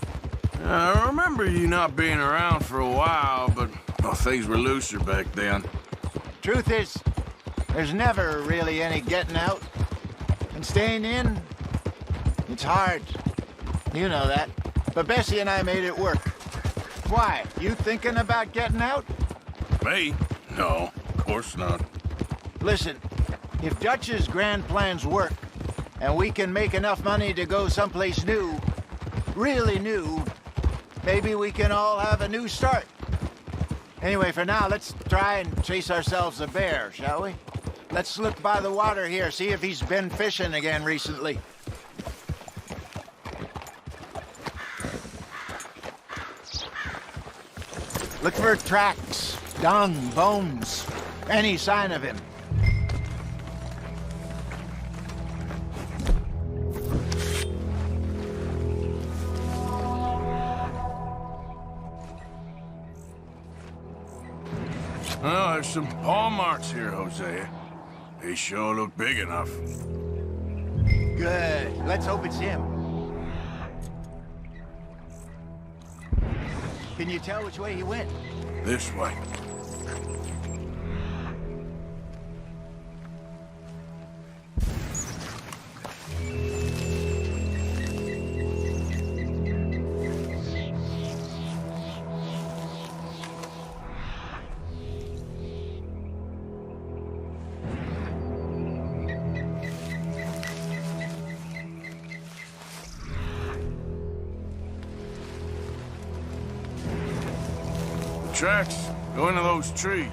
I remember you not being around for a while, but well, things were looser back then. Truth is, there's never really any getting out. And staying in, it's hard. You know that. But Bessie and I made it work. Why? You thinking about getting out? Me? No, of course not. Listen, if Dutch's grand plans work, and we can make enough money to go someplace new, really new, maybe we can all have a new start. Anyway, for now, let's try and chase ourselves a bear, shall we? Let's look by the water here, see if he's been fishing again recently. Look for tracks, dung, bones, any sign of him. Well, there's some paw marks here, Hosea. They sure look big enough. Good. Let's hope it's him. Can you tell which way he went? This way. Tracks go into those trees.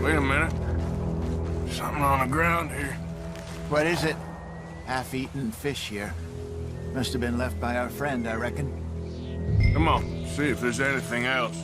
Wait a minute. Something on the ground here. What is it? Half-eaten fish here. Must have been left by our friend, I reckon. Come on, see if there's anything else.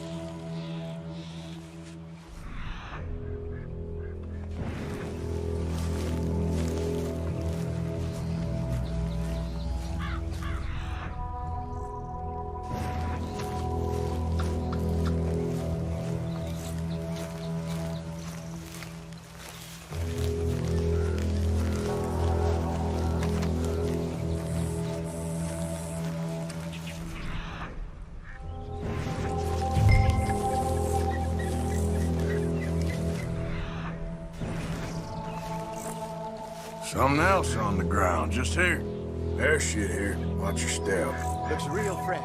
Something else on the ground, just here. There's shit here. Watch your step. Looks real fresh.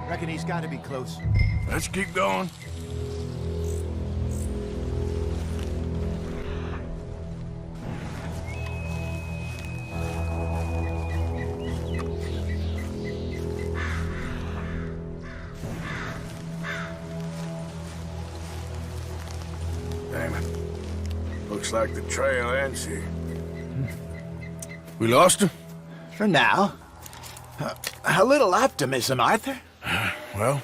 Reckon he's got to be close. Let's keep going. Damn it. Looks like the trail ends here. We lost him? For now. A little optimism, Arthur. Well,